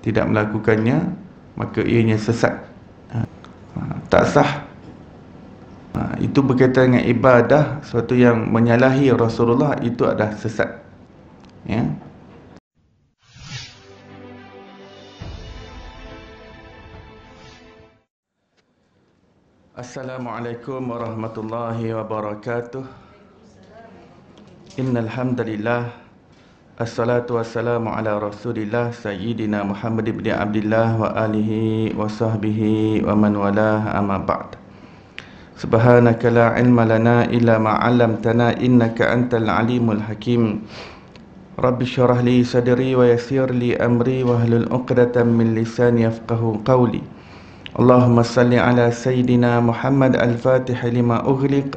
tidak melakukannya, maka ianya sesat. Tak sah. Itu berkaitan dengan ibadah, sesuatu yang menyalahi Rasulullah, itu adalah sesat. Ya. Assalamualaikum warahmatullahi wabarakatuh. Innal hamdalillah, assalatu wassalamu ala Rasulillah sayyidina Muhammad ibn Abdullah wa alihi wa sahbihi wa man walah, amma ba'd. Subhanaka la ilma lana illa ma 'allamtana innaka antal alimul hakim. Rabbi syrah li sadri wa yassir li amri wahlul 'uqdatam min lisani yafqahu qawli. Allahumma salli ala sayyidina Muhammad al-Fatih lima ughliq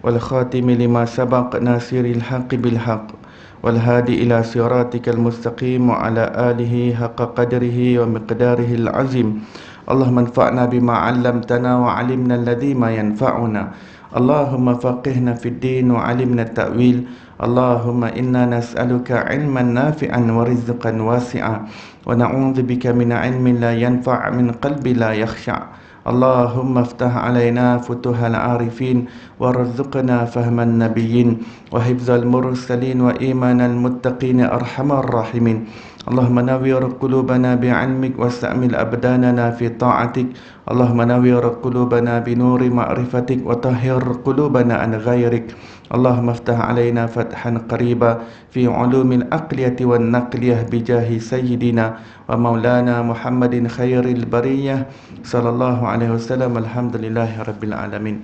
wal khatim lima sabaq nasiril haqqi bil haqq wal hadi ila siratikal mustaqim wa ala alihi haqqa qadrihi wa miqdarihi al-azim. Allahumma anfa'na bima 'allamtana wa 'allimna alladhi ma yanfa'una. Allahumma faqihna fid din wa 'allimna at-ta'wil. Allahumma inna nas'aluka 'ilman nafi'an wa rizqan wasi'a wa na'udzubika min 'ilmin la yanfa' min qalbi la yakhsha'. Allahumma iftah 'alaina futuhal 'arifin warzuqna fahman nabiyyin wa hifzal mursalin wa imanal muttaqin arhamar rahimin. Allahumma nawwir qulubana bi'ilmik wasta'mil abdanana fi ta'atik. Allahumma nawwir qulubana bi nuri ma'rifatik wa tahhir qulubana an ghairik. Allahumma iftah 'alaina fathan qariba fi 'ulumil aqliyati wan naqliyah bi jahi sayyidina wa maulana Muhammadin khairil bariyah sallallahu alaihi wasallam. Alhamdulillahi rabbil alamin.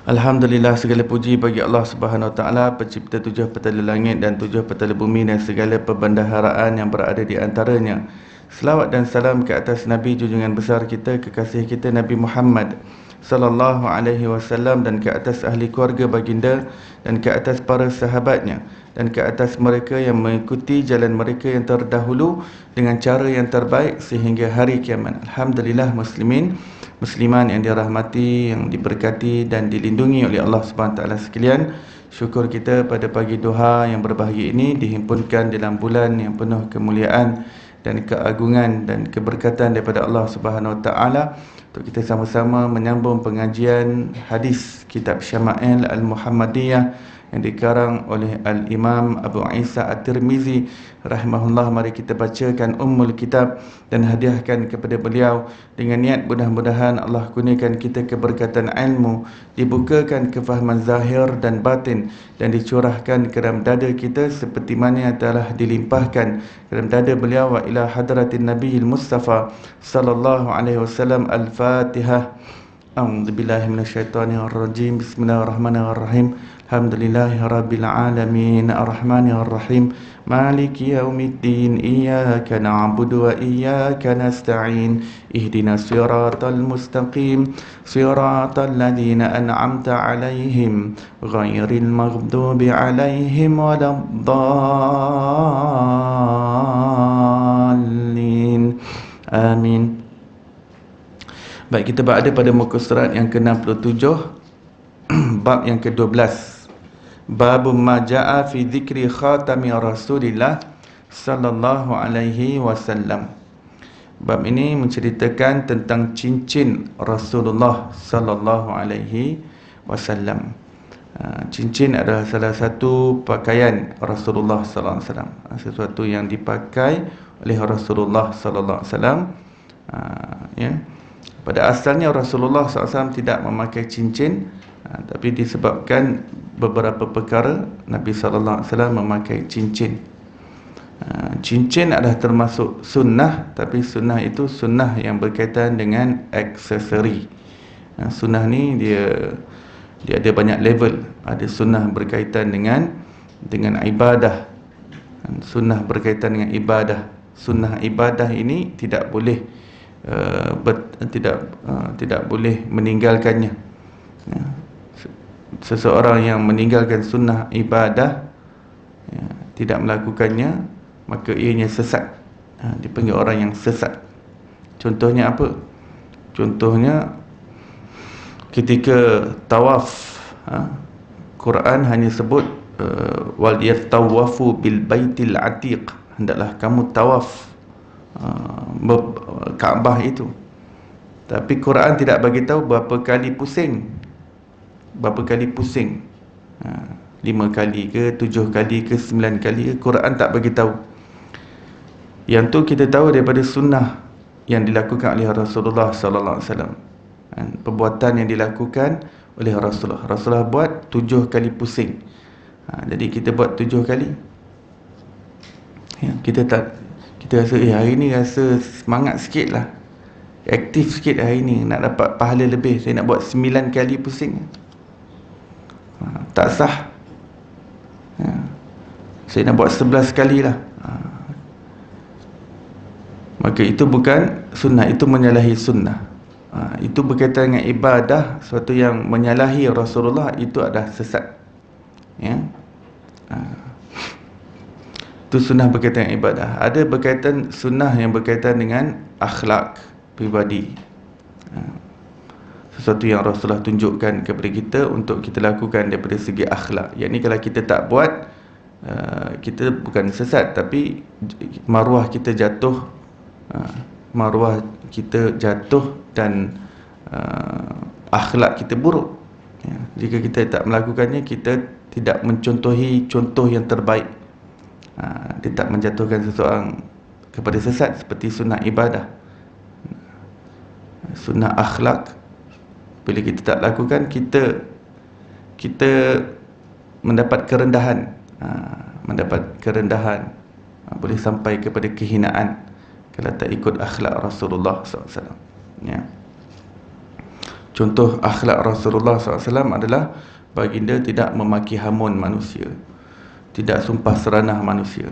Alhamdulillah, segala puji bagi Allah Subhanahu Wa Taala, pencipta tujuh petala langit dan tujuh petala bumi dan segala perbendaharaan yang berada di antaranya. Selawat dan salam ke atas Nabi junjungan besar kita, kekasih kita Nabi Muhammad sallallahu alaihi wasallam, dan ke atas ahli keluarga baginda, dan ke atas para sahabatnya, dan ke atas mereka yang mengikuti jalan mereka yang terdahulu dengan cara yang terbaik sehingga hari kiamat. Alhamdulillah, muslimin musliman yang dirahmati, yang diberkati dan dilindungi oleh Allah Subhanahu Wa Taala sekalian. Syukur kita pada pagi duha yang berbahagia ini dihimpunkan dalam bulan yang penuh kemuliaan dan keagungan dan keberkatan daripada Allah Subhanahu Wa Taala, untuk kita sama-sama menyambung pengajian hadis kitab Syama'il Al-Muhammadiyah yang dikarang oleh Al-Imam Abu Isa At-Tirmizi rahimahullah. Mari kita bacakan ummul kitab dan hadiahkan kepada beliau dengan niat mudah-mudahan Allah kurniakan kita keberkatan ilmu, dibukakan kefahaman zahir dan batin, dan dicurahkan ke dalam dada kita seperti mana yang telah dilimpahkan ke dalam dada beliau. Wa ila hadratin nabiyil mustafa sallallahu alaihi wasallam. Al-Fatihah. A'udzubillahi minasyaitonirrajim. Bismillahirrahmanirrahim. Alhamdulillahi rabbil alamin, arrahmanirrahim, maliki yaumiddin, iyyaka na'budu wa iyyaka nasta'in, ihdinas siratal mustaqim, siratal ladzina an'amta 'alaihim, ghairil maghdubi 'alaihim waladdallin. Amin. Baik, kita berada pada muka surat yang ke-67, bab yang ke-12. Bab ma jaa fi dzikri khatami Rasulillah sallallahu alaihi wasallam. Bab ini menceritakan tentang cincin Rasulullah sallallahu alaihi wasallam. Cincin adalah salah satu pakaian Rasulullah sallallahu alaihi wasallam, sesuatu yang dipakai oleh Rasulullah sallallahu alaihi wasallam. Ya. Pada asalnya Rasulullah SAW tidak memakai cincin, tapi disebabkan beberapa perkara Nabi SAW memakai cincin. Cincin adalah termasuk sunnah, tapi sunnah itu sunnah yang berkaitan dengan aksesori. Sunnah ni dia ada banyak level. Ada sunnah berkaitan dengan ibadah, sunnah berkaitan dengan ibadah. Sunnah ibadah ini tidak boleh tidak boleh meninggalkannya. Seseorang yang meninggalkan sunnah ibadah, tidak melakukannya, maka ianya sesat. Dipanggil orang yang sesat. Contohnya apa? Contohnya ketika tawaf, Quran hanya sebut wal yatawafu bil baitil atiq, hendaklah kamu tawaf Kaabah itu. Tapi Quran tidak bagi tahu berapa kali pusing. Berapa kali pusing. 5 kali ke, 7 kali ke, 9 kali ke, Quran tak bagi tahu. Yang tu kita tahu daripada sunnah yang dilakukan oleh Rasulullah sallallahu alaihi wasallam. Perbuatan yang dilakukan oleh Rasulullah. Rasulullah buat 7 kali pusing. Jadi kita buat 7 kali. Kita rasa hari ni rasa semangat sikit lah, aktif sikit hari ni, nak dapat pahala lebih, saya nak buat 9 kali pusing. Tak sah. Saya nak buat 11 kali lah. Maka itu bukan sunnah, itu menyalahi sunnah. Itu berkaitan dengan ibadah, sesuatu yang menyalahi Rasulullah, itu adalah sesat. Itu sunnah berkaitan dengan ibadah. Ada berkaitan sunnah yang berkaitan dengan akhlak pribadi. Sesuatu yang Rasulullah tunjukkan kepada kita untuk kita lakukan daripada segi akhlak. Yang ni kalau kita tak buat, kita bukan sesat, tapi maruah kita jatuh. Maruah kita jatuh dan akhlak kita buruk. Jika kita tak melakukannya, kita tidak mencontohi contoh yang terbaik. Dia tak menjatuhkan seseorang kepada sesat seperti sunnah ibadah. Sunnah akhlak, bila kita tak lakukan, kita mendapat kerendahan. Mendapat kerendahan, boleh sampai kepada kehinaan kalau tak ikut akhlak Rasulullah SAW. Contoh akhlak Rasulullah SAW adalah baginda tidak memaki hamun manusia, tidak sumpah seranah manusia,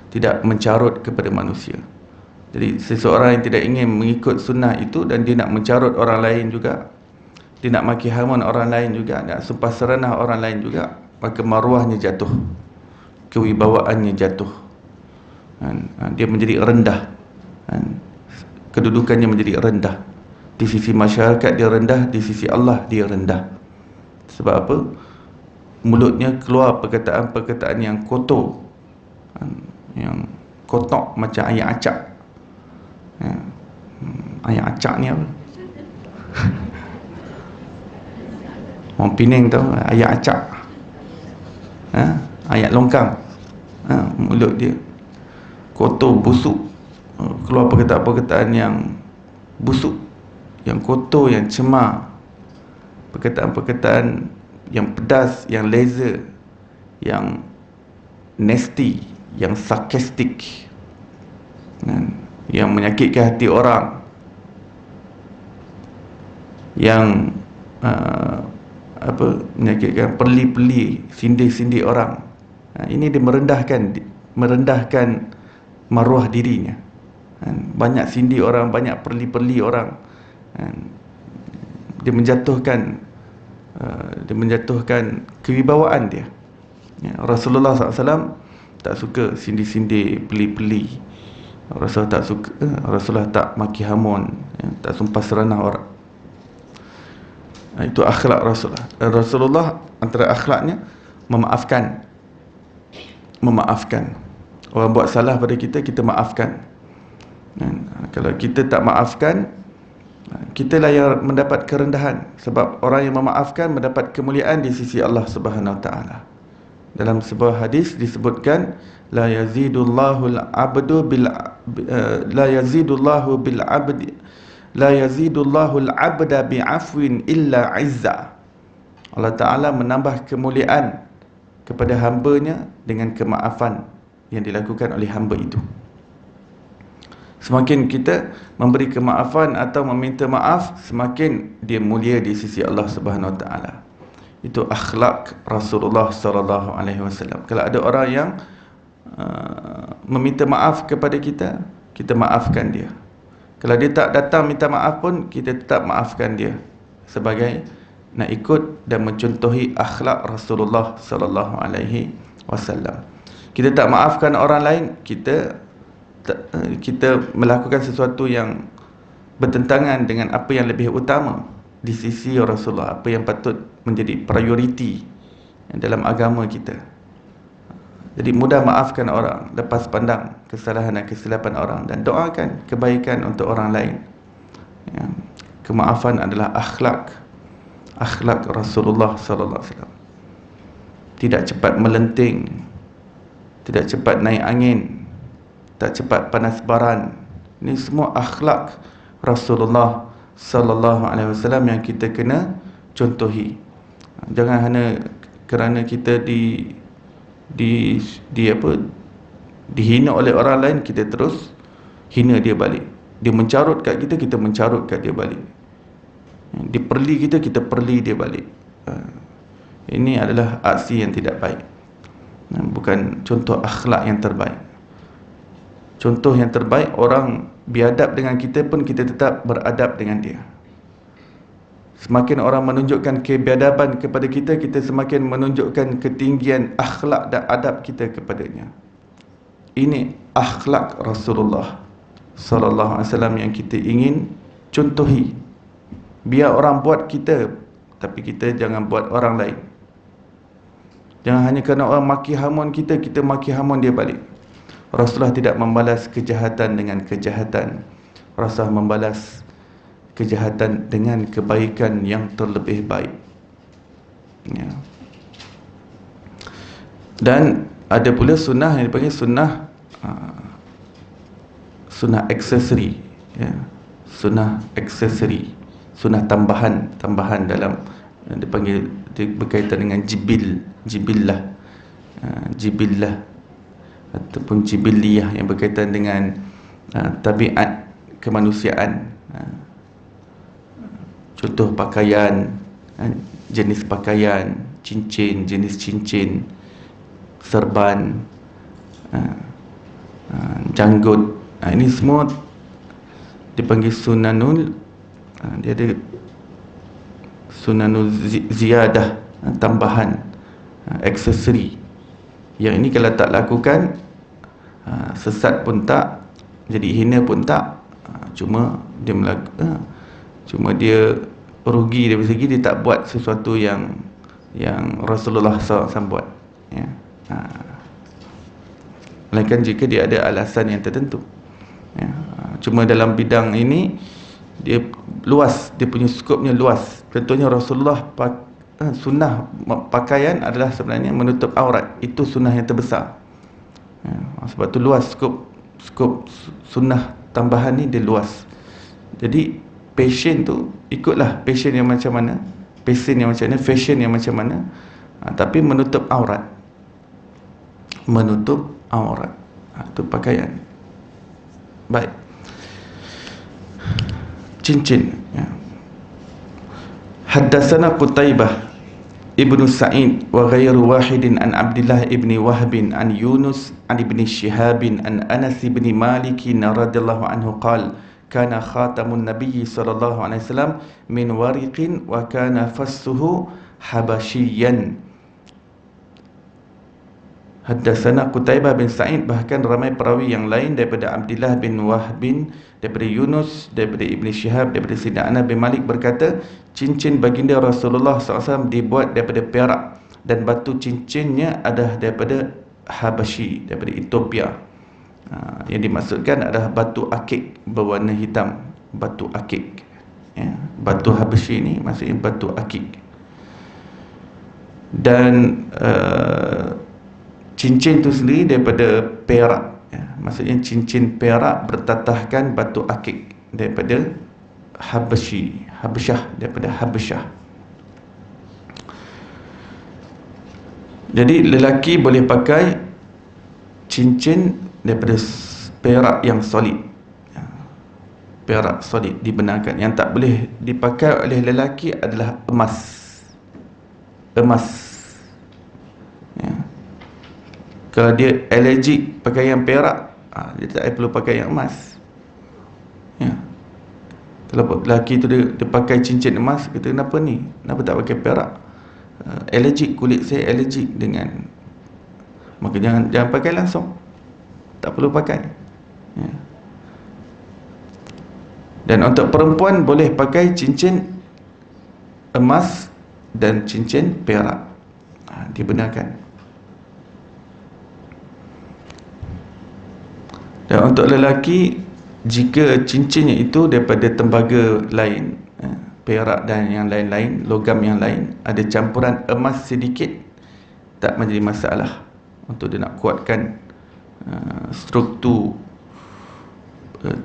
tidak mencarut kepada manusia. Jadi seseorang yang tidak ingin mengikut sunnah itu dan dia nak mencarut orang lain juga, dia nak maki hamun orang lain juga, nak sumpah seranah orang lain juga, maka maruahnya jatuh, kewibawaannya jatuh, dia menjadi rendah, kedudukannya menjadi rendah. Di sisi masyarakat dia rendah, di sisi Allah dia rendah. Sebab apa? Mulutnya keluar perkataan-perkataan yang kotor, yang kotok macam ayam acak. Ayam acak ni apa? Orang Penang tahu ayam acak, ayam longkang. Mulut dia kotor, busuk, keluar perkataan-perkataan yang busuk, yang kotor, yang cemar, perkataan-perkataan yang pedas, yang laser, yang nasty, yang sarkastik, yang menyakitkan hati orang, yang menyakitkan perli-perli, sindir-sindir orang. Ini dia merendahkan maruah dirinya. Banyak sindir orang, banyak perli-perli orang. Dia menjatuhkan kewibawaan dia. Rasulullah SAW tak suka sindir-sindir, peli-peli. Rasulullah tak maki hamun, tak sumpah seranah orang. Itu akhlak Rasulullah. Rasulullah antara akhlaknya memaafkan. Orang buat salah pada kita, kita maafkan. Kalau kita tak maafkan, kitalah yang mendapat kerendahan. Sebab orang yang memaafkan mendapat kemuliaan di sisi Allah Subhanahu Wa Taala. Dalam sebuah hadis disebutkan, la yazidullahu al-'abda bi'afwin illa 'izza. Allah Ta'ala menambah kemuliaan kepada hambanya dengan kemaafan yang dilakukan oleh hamba itu. Semakin kita memberi kemaafan atau meminta maaf, semakin dia mulia di sisi Allah Subhanahu Wa Taala. Itu akhlak Rasulullah sallallahu alaihi wasallam. Kalau ada orang yang meminta maaf kepada kita, kita maafkan dia. Kalau dia tak datang minta maaf pun, kita tetap maafkan dia, sebagai nak ikut dan mencontohi akhlak Rasulullah sallallahu alaihi wasallam. Kita tak maafkan orang lain, kita melakukan sesuatu yang bertentangan dengan apa yang lebih utama di sisi Rasulullah, apa yang patut menjadi prioriti dalam agama kita. Jadi mudah maafkan orang, lepas pandang kesalahan dan kesilapan orang, dan doakan kebaikan untuk orang lain. Ya. Kemaafan adalah akhlak Rasulullah sallallahu alaihi wasallam. Tidak cepat melenting, tidak cepat naik angin, tak cepat panas baran. Ini semua akhlak Rasulullah sallallahu alaihi wasallam yang kita kena contohi. Jangan hanya kerana kita dihina oleh orang lain, kita terus hina dia balik. Dia mencarut kat kita, kita mencarut kat dia balik. Dia perli kita, kita perli dia balik. Ini adalah aksi yang tidak baik, bukan contoh akhlak yang terbaik. Contoh yang terbaik, orang biadab dengan kita pun kita tetap beradab dengan dia. Semakin orang menunjukkan kebiadaban kepada kita, kita semakin menunjukkan ketinggian akhlak dan adab kita kepadanya. Ini akhlak Rasulullah sallallahu alaihi wasallam yang kita ingin contohi. Biar orang buat kita, tapi kita jangan buat orang lain. Jangan hanya kerana orang maki hamun kita, kita maki hamun dia balik. Rasulullah tidak membalas kejahatan dengan kejahatan. Rasulullah membalas kejahatan dengan kebaikan yang terlebih baik. Ya. Dan ada pula sunnah yang dipanggil sunnah aksesori, ya. Sunnah aksesori, sunnah tambahan dalam dipanggil, berkaitan dengan jibillah ataupun jibilliyah, yang berkaitan dengan tabiat kemanusiaan. Contoh pakaian, jenis pakaian, cincin, jenis cincin, serban, janggut. Ini semua dipanggil sunanul, dia ada sunanul ziyadah, tambahan, aksesori. Yang ini kalau tak lakukan, sesat pun tak, jadi hina pun tak, cuma dia rugi dari segi dia tak buat sesuatu yang Rasulullah SAW buat, ya. Melainkan jika dia ada alasan yang tertentu, ya. Cuma dalam bidang ini dia luas, dia punya skopnya luas. Contohnya Rasulullah sunnah pakaian adalah sebenarnya menutup aurat. Itu sunnah yang terbesar, ya. Sebab tu luas skop sunnah tambahan ni, dia luas. Jadi passion tu ikutlah passion yang macam mana, fashion yang macam mana, tapi menutup aurat, itu pakaian. Baik, cincin, ya. Haddatsana Qutaibah Ibnu Sa'id wa ghairu wahidin an Abdullah ibni Wahbin an Yunus an ibni Shihabin an Anas ibni Malik radhiyallahu anhu qala kana khatamun nabiyyi sallallahu alaihi wasallam min wariqin wa kana fassuhu habasyian. Haddatsana Qutaibah bin Sa'id, bahkan ramai perawi yang lain daripada Abdullah bin Wahbin, daripada Yunus, daripada Ibn Shihab, daripada Sayyidina Anas bin Malik berkata, cincin baginda Rasulullah SAW dibuat daripada perak, dan batu cincinnya adalah daripada Habasyi, daripada Ethiopia. Yang dimaksudkan adalah batu akik berwarna hitam, batu akik, ya. Batu Habasyi ni maksudnya batu akik. Dan cincin tu sendiri daripada perak, ya. Maksudnya cincin perak bertatahkan batu akik daripada Habasyah, daripada Habasyah. Jadi lelaki boleh pakai cincin daripada perak yang solid, ya. Perak solid dibenarkan. Yang tak boleh dipakai oleh lelaki adalah emas, ya. Kalau dia allergic pakai yang perak, dia tak perlu pakai yang emas, ya. Kalau lelaki tu dia pakai cincin emas, kata kenapa ni, kenapa tak pakai perak? Allergic, kulit saya allergic dengan, maka jangan pakai langsung, tak perlu pakai, ya. Dan untuk perempuan boleh pakai cincin emas dan cincin perak, dibenarkan. Untuk lelaki, jika cincinnya itu daripada tembaga lain, perak dan yang lain-lain, logam yang lain, ada campuran emas sedikit, tak menjadi masalah. Untuk dia nak kuatkan struktur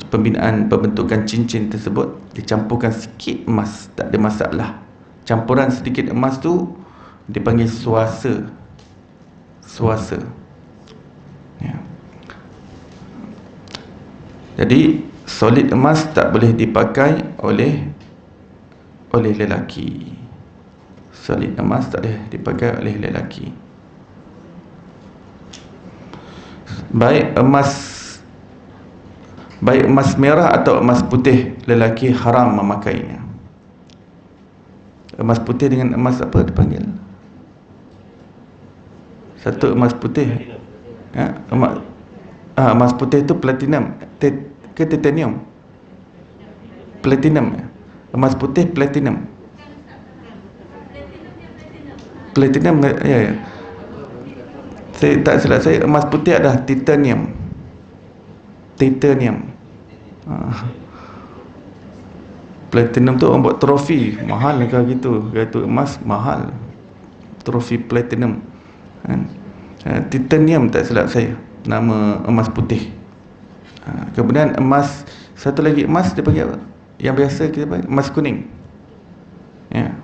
pembinaan pembentukan cincin tersebut, dicampurkan sikit emas, tak ada masalah. Campuran sedikit emas tu dipanggil suasa. Suasa, ya. Jadi solid emas tak boleh dipakai oleh lelaki. Solid emas tak boleh dipakai oleh lelaki. Baik emas merah atau emas putih, lelaki haram memakainya. Emas putih dengan emas apa dipanggil? Satu emas putih, emas putih itu platinum ke titanium? Platinum. Emas putih platinum. Platinum, ya. Saya tak silap saya, emas putih adalah titanium. Titanium. Platinum tu orang buat trofi, mahal ke gitu. Itu emas mahal. Trofi platinum. Titanium tak silap saya nama emas putih. Kemudian emas, satu lagi emas dia panggil apa? Yang biasa kita panggil emas kuning, ya.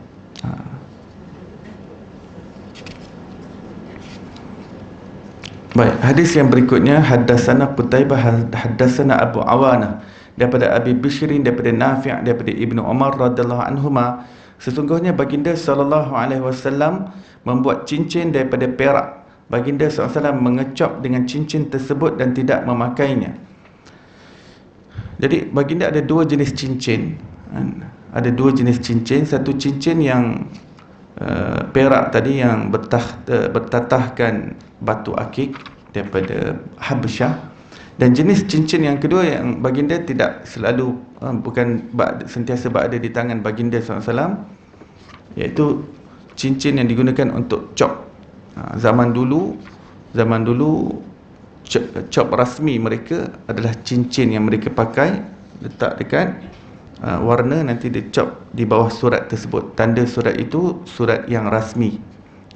Baik, hadis yang berikutnya, haddatsana Qutaibah haddatsana Abu Awanah daripada Abi Bishrin, daripada Nafi', daripada Ibnu Umar radhiyallahu anhuma, sesungguhnya baginda sallallahu alaihi wasallam membuat cincin daripada perak. Baginda SAW mengecap dengan cincin tersebut dan tidak memakainya. Jadi baginda ada dua jenis cincin. Ada dua jenis cincin. Satu cincin yang perak tadi, yang bertatahkan batu akik daripada Habsyah. Dan jenis cincin yang kedua yang baginda tidak selalu, bukan sentiasa berada di tangan baginda SAW, iaitu cincin yang digunakan untuk cop. Zaman dulu cop rasmi mereka adalah cincin yang mereka pakai, letak dekat warna, nanti dia cop di bawah surat tersebut. Tanda surat itu surat yang rasmi.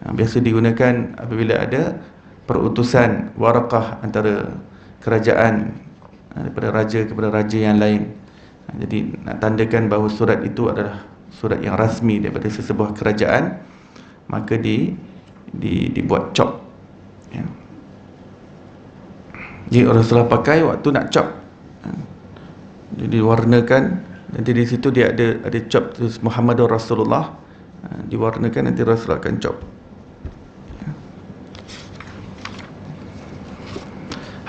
Biasa digunakan apabila ada perutusan warakah antara kerajaan, daripada raja kepada raja yang lain. Jadi nak tandakan bahawa surat itu adalah surat yang rasmi daripada sesebuah kerajaan, maka dibuat cop, ya. Jadi Rasulullah pakai waktu nak cop, jadi diwarnakan, nanti di situ dia ada cop tulis Muhammadur Rasulullah, diwarnakan, nanti Rasulullah akan cop.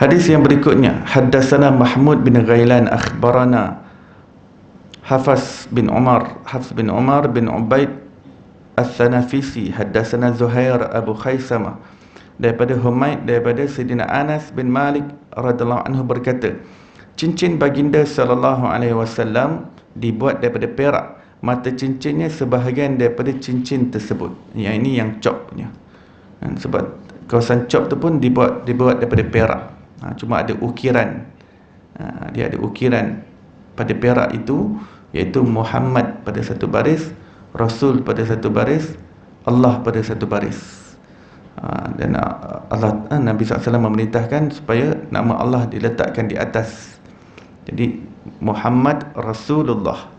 Hadis yang berikutnya, haddatsana Mahmud bin Ghailan akhbarana Hafs bin Umar bin Ubaid Al-Thanafisi, haddatsana Zuhair Abu Khaisamah, daripada Humaid, daripada Sayyidina Anas bin Malik radhiyallahu anhu berkata, cincin baginda sallallahu alaihi wasallam dibuat daripada perak. Mata cincinnya sebahagian daripada cincin tersebut. Yang ini yang cop punya. Sebab kawasan cop tu pun dibuat daripada perak. Cuma ada ukiran. Dia ada ukiran pada perak itu, iaitu Muhammad pada satu baris, Rasul pada satu baris, Allah pada satu baris. Dan Nabi SAW memerintahkan supaya nama Allah diletakkan di atas. Jadi Muhammad Rasulullah.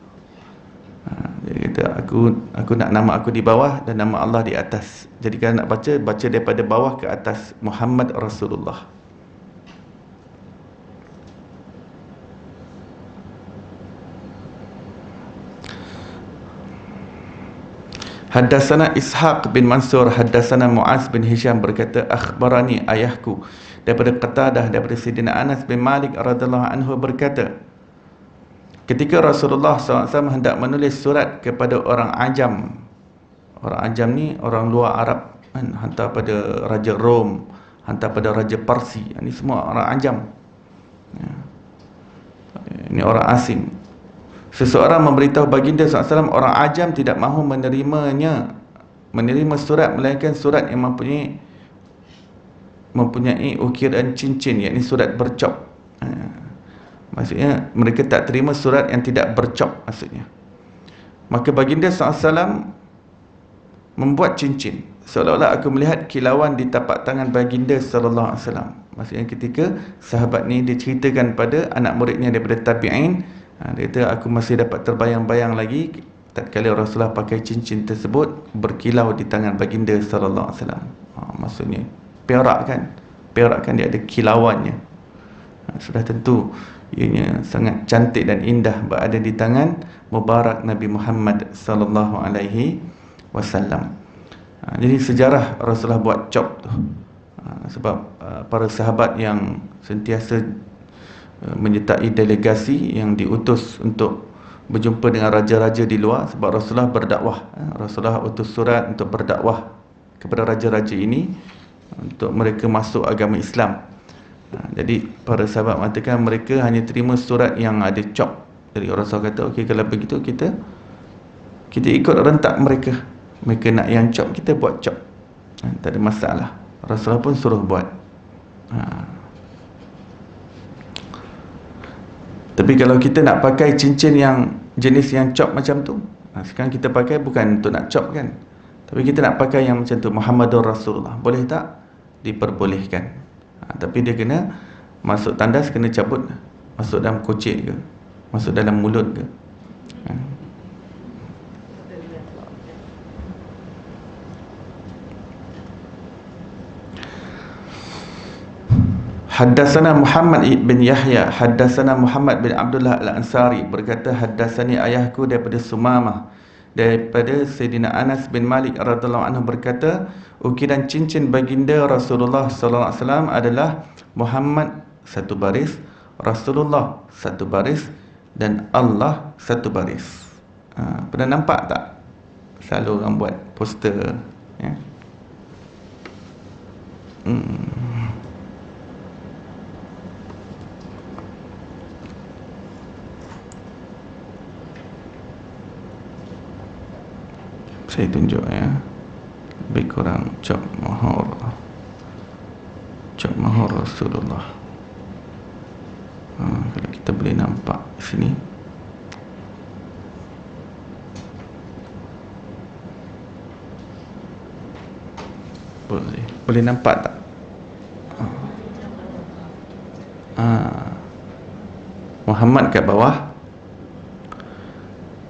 Dia kata, aku nak nama aku di bawah dan nama Allah di atas. Jadi kalau nak baca daripada bawah ke atas, Muhammad Rasulullah. Haddatsana Ishaq bin Mansur, haddatsana Muaz bin Hisham berkata, akhbarani ayahku, daripada Qatadah, daripada Sayyidina Anas bin Malik radhiyallahu anhu berkata, ketika Rasulullah SAW hendak menulis surat kepada orang Ajam. Orang Ajam ni orang luar Arab, hantar pada Raja Rom, hantar pada Raja Parsi. Ini semua orang Ajam, ini orang asing. Seseorang memberitahu baginda SAW, orang Ajam tidak mahu menerima surat, melainkan surat yang mempunyai ukiran cincin, yakni surat bercop. Maksudnya mereka tak terima surat yang tidak bercop maksudnya. Maka baginda SAW membuat cincin, seolah-olah aku melihat kilauan di tapak tangan baginda SAW. Maksudnya ketika sahabat ni diceritakan pada anak muridnya daripada tabi'in, dia kata aku masih dapat terbayang-bayang lagi tatkala Rasulullah pakai cincin tersebut berkilau di tangan baginda SAW. Maksudnya perak kan dia ada kilauannya. Sudah tentu ianya sangat cantik dan indah berada di tangan mubarak Nabi Muhammad sallallahu alaihi wasallam. Jadi sejarah Rasulullah buat cop tu. Sebab para sahabat yang sentiasa menyertai delegasi yang diutus untuk berjumpa dengan raja-raja di luar, sebab Rasulullah berdakwah. Rasulullah utus surat untuk berdakwah kepada raja-raja ini untuk mereka masuk agama Islam. Jadi para sahabat mengatakan mereka hanya terima surat yang ada cop. Jadi Rasul kata, okey, kalau begitu kita ikut rentak mereka. Mereka nak yang cop, kita buat cop. Tak ada masalah. Rasulullah pun suruh buat. Tapi kalau kita nak pakai cincin yang jenis yang cop macam tu, sekarang kita pakai bukan untuk nak cop kan, tapi kita nak pakai yang macam tu, Muhammadur Rasulullah, boleh tak? Diperbolehkan. Tapi dia kena masuk tandas, kena cabut, masuk dalam kocek ke, masuk dalam mulut ke. Haddatsana Muhammad bin Yahya, haddatsana Muhammad bin Abdullah Al-Ansari berkata, haddasani ayahku daripada Sumamah, daripada Sayyidina Anas bin Malik radhiyallahu anhu berkata, ukiran cincin baginda Rasulullah sallallahu alaihi wasallam adalah Muhammad satu baris, Rasulullah satu baris, dan Allah satu baris. Pernah nampak tak? Selalu orang buat poster, ya. Saya tunjuk, ya. Lebih kurang cop mahar Rasulullah. Kalau kita boleh nampak di sini, boleh nampak tak? Muhammad kat bawah,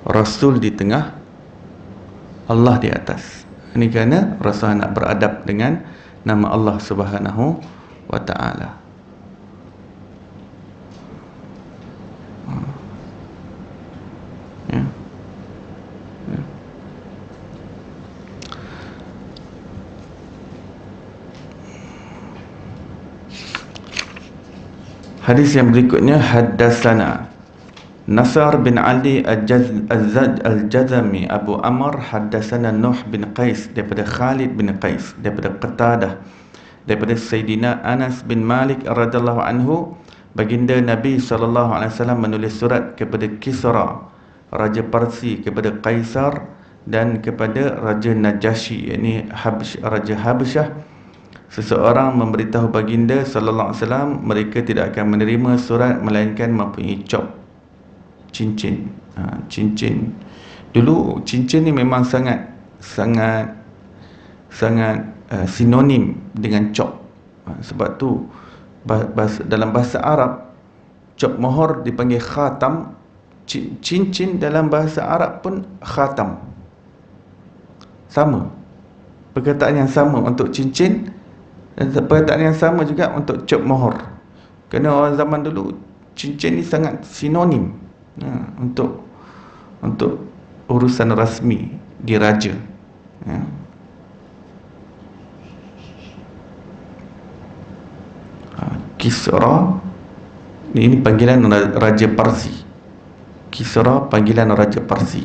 Rasul di tengah, Allah di atas. Ini kerana Rasulullah nak beradab dengan nama Allah Subhanahu wa ta'ala. Ya. Hadis yang berikutnya, haddatsana Nasr bin Ali Al-Jazami Abu Amr, haddatsana Nuh bin Qais daripada Khalid bin Qais daripada Qatadah daripada Sayyidina Anas bin Malik radhiyallahu anhu, baginda Nabi sallallahu alaihi wasallam menulis surat kepada Kisra raja Parsi, kepada Kaisar dan kepada raja Najasyi, yakni raja Habsyah. Seseorang memberitahu baginda sallallahu alaihi wasallam mereka tidak akan menerima surat melainkan mempunyai cop, cincin. Cincin dulu, cincin ni memang sangat sinonim dengan cop. Sebab tu dalam bahasa Arab, cop mohor dipanggil khatam. Cincin dalam bahasa Arab pun khatam. Sama, perkataan yang sama untuk cincin, dan perkataan yang sama juga untuk cop mohor. Kerana orang zaman dulu cincin ni sangat sinonim untuk urusan rasmi diraja, ya. Kisra ini panggilan raja Parsi. Kisra panggilan raja Parsi.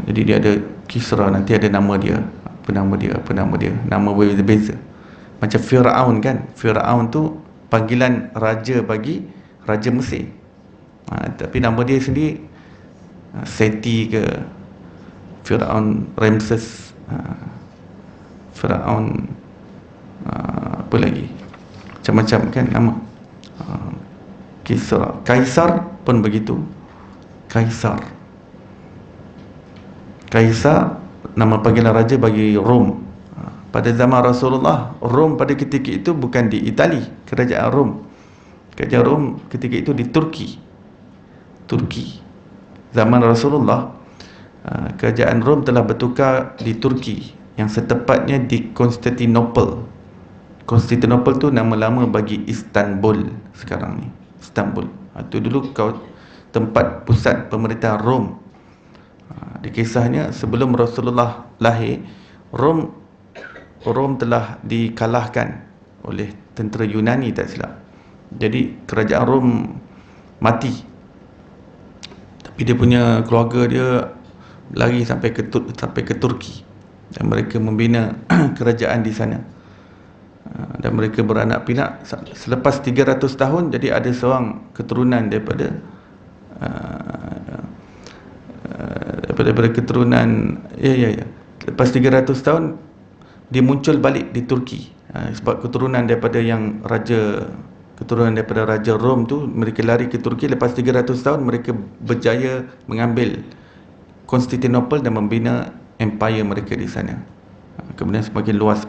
Jadi dia ada Kisra, nanti ada nama dia, apa nama dia, nama berbeza-beza. Macam Fir'aun kan, Fir'aun tu panggilan raja bagi raja Mesir. Tapi nama dia sendiri Seti ke, Fir'aun Ramses, Fir'aun apa lagi, macam-macam kan nama. Kisra, Kaisar pun begitu. Kaisar nama panggilan raja bagi Rom. Pada zaman Rasulullah, Rom pada ketika itu bukan di Itali, kerajaan Rom. Kerajaan Rom ketika itu di Turki. Zaman Rasulullah, kerajaan Rom telah bertukar di Turki, yang setepatnya di Konstantinopel. Konstantinopel tu nama lama bagi Istanbul sekarang ni. Istanbul. Itu dulu tempat pusat pemerintahan Rom. Di kisahnya sebelum Rasulullah lahir, Rom telah dikalahkan oleh tentera Yunani tak silap. Jadi kerajaan Rom mati. Tapi dia punya keluarga dia lari sampai ke Turki, dan mereka membina kerajaan di sana. Dan mereka beranak pinak. Selepas 300 tahun, jadi ada seorang keturunan daripada keturunan lepas 300 tahun dia muncul balik di Turki. Sebab keturunan daripada Raja Rom tu, mereka lari ke Turki. Lepas 300 tahun mereka berjaya mengambil Konstantinopel dan membina empire mereka di sana. Kemudian semakin luas.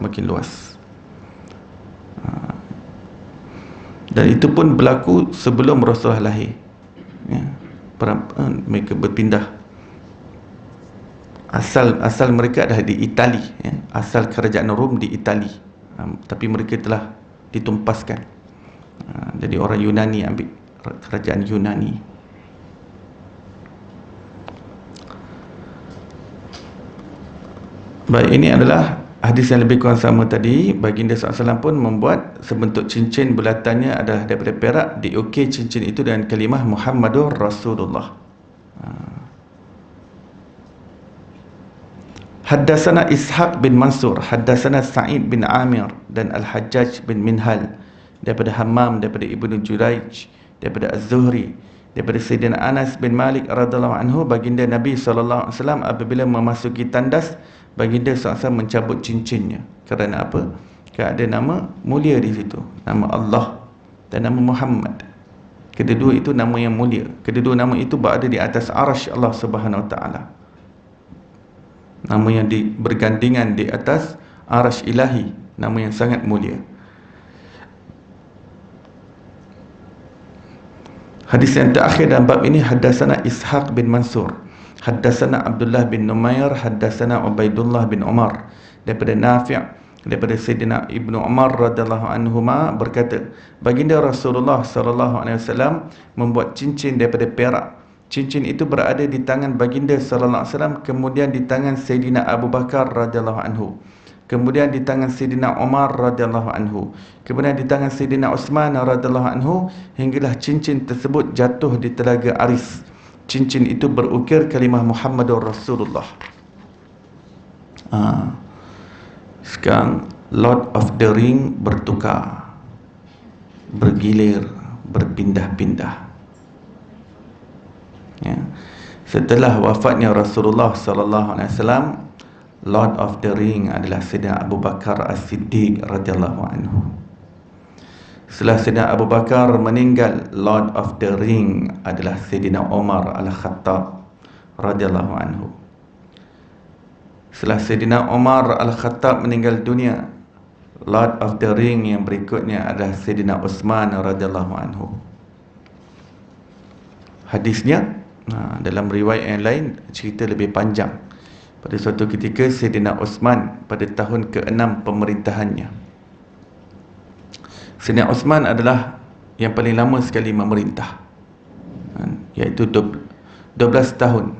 Dan itu pun berlaku sebelum Rasulullah lahir. Mereka berpindah. Asal mereka adalah di Itali, asal kerajaan Rom di Itali, tapi mereka telah ditumpaskan. Jadi orang Yunani ambil kerajaan Yunani. Baik, ini adalah hadis yang lebih kurang sama tadi. Baginda SAW pun membuat sebentuk cincin bulatannya adalah daripada perak, diukir cincin itu dengan kalimah Muhammadur Rasulullah. Haddatsana Ishaq bin Mansur, haddatsana Sa'id bin Amir dan Al-Hajjaj bin Minhal, daripada Hammam, daripada Ibnu Jurayj, daripada Az-Zuhri, daripada Sayyidina Anas bin Malik radhiyallahu anhu, baginda Nabi SAW apabila memasuki tandas, baginda SAW mencabut cincinnya. Kerana apa? Kerana ada nama mulia di situ, nama Allah dan nama Muhammad. Kedua itu nama yang mulia. Kedua nama itu berada di atas arasy Allah Subhanahu Wa Taala. Nama yang bergandingan di atas arasy ilahi, nama yang sangat mulia. Hadis yang terakhir dalam bab ini, haddatsana Ishaq bin Mansur, haddatsana Abdullah bin Numair, haddatsana Ubaidullah bin Umar, daripada Nafi', daripada Sayyidina Ibnu Umar radhiyallahu anhuma berkata, baginda Rasulullah sallallahu alaihi wasallam membuat cincin daripada perak. Cincin itu berada di tangan baginda sallallahu alaihi wasallam, kemudian di tangan Sayyidina Abu Bakar radhiyallahu anhu, kemudian di tangan Sayyidina Umar radhiyallahu anhu, kemudian di tangan Sayyidina Utsman radhiyallahu anhu, hinggalah cincin tersebut jatuh di telaga Aris. Cincin itu berukir kalimah Muhammadur Rasulullah. Sekarang Lord of the Ring bertukar, bergilir, berpindah-pindah. Setelah wafatnya Rasulullah sallallahu alaihi wasallam, Lord of the Ring adalah Sayyidina Abu Bakar As-Siddiq radhiyallahu anhu. Setelah Sayyidina Abu Bakar meninggal, Lord of the Ring adalah Sayyidina Umar Al-Khattab radhiyallahu anhu. Setelah Sayyidina Umar Al-Khattab meninggal dunia, Lord of the Ring yang berikutnya adalah Sayyidina Utsman radhiyallahu anhu. Hadisnya dalam riwayat yang lain cerita lebih panjang. Pada suatu ketika Sayyidina Utsman pada tahun ke-6 pemerintahannya. Sayyidina Utsman adalah yang paling lama sekali memerintah, iaitu 12 tahun.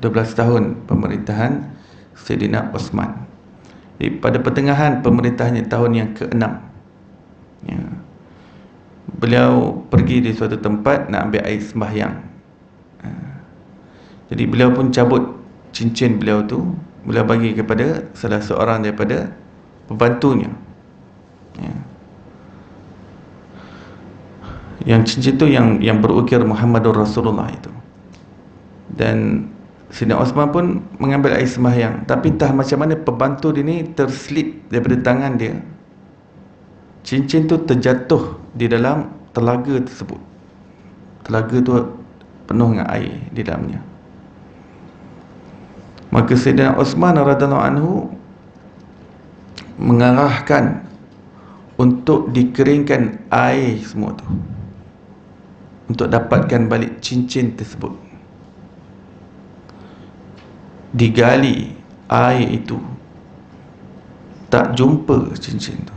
12 tahun pemerintahan Sayyidina Utsman. Jadi pada pertengahan pemerintahannya, tahun yang ke-6, beliau pergi di suatu tempat nak ambil air sembahyang. Jadi beliau pun cabut cincin beliau tu, beliau bagi kepada salah seorang daripada pembantunya. Yang cincin tu yang berukir Muhammadur Rasulullah itu. Dan Sayyidina Utsman pun mengambil air sembahyang, tapi entah macam mana pembantu dia ni terslip daripada tangan dia. cincin tu terjatuh di dalam telaga tersebut. Telaga tu penuh dengan air di dalamnya. Maka Sayyidina Osman radhiyallahu anhu mengarahkan untuk dikeringkan air semua tu, untuk dapatkan balik cincin tersebut. Digali air itu, tak jumpa cincin tu.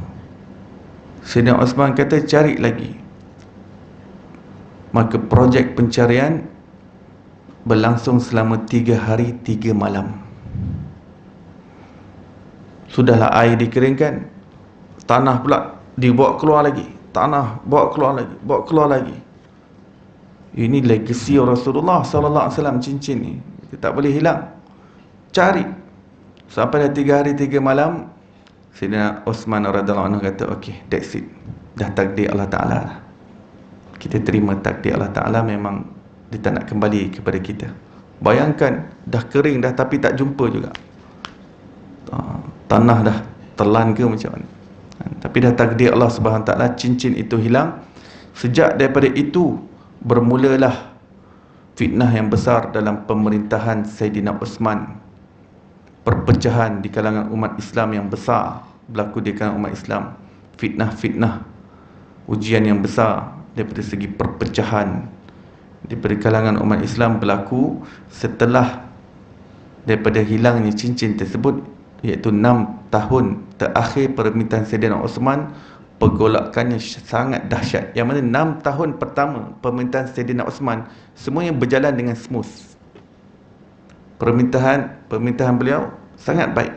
Sayyidina Osman kata cari lagi. Maka projek pencarian berlangsung selama 3 hari 3 malam. Sudahlah air dikeringkan, tanah pula dibawa keluar lagi, tanah bawa keluar lagi, bawa keluar lagi. Ini legasi Rasulullah sallallahu alaihi wasallam, cincin ni kita tak boleh hilang. Cari sampai dah 3 hari 3 malam. Sayyidina Osman radhiyallahu anhu kata, okey, that's it, dah takdir Allah Ta'ala. Kita terima takdir Allah Ta'ala, memang dia tak nak kembali kepada kita. Bayangkan dah kering dah tapi tak jumpa juga. Tanah dah telan ke macam mana. Tapi dah takdir Allah Subhanahu Ta'ala, cincin itu hilang. Sejak daripada itu bermulalah fitnah yang besar dalam pemerintahan Sayyidina Osman. Perpecahan di kalangan umat Islam yang besar berlaku di kalangan umat Islam. Fitnah-fitnah, ujian yang besar daripada segi perpecahan daripada kalangan umat Islam berlaku setelah daripada hilangnya cincin tersebut, iaitu 6 tahun terakhir pemerintahan Sayyidina Osman. Pergolakannya sangat dahsyat, yang mana 6 tahun pertama pemerintahan Sayyidina Osman semuanya berjalan dengan smooth. Pemerintahan beliau sangat baik,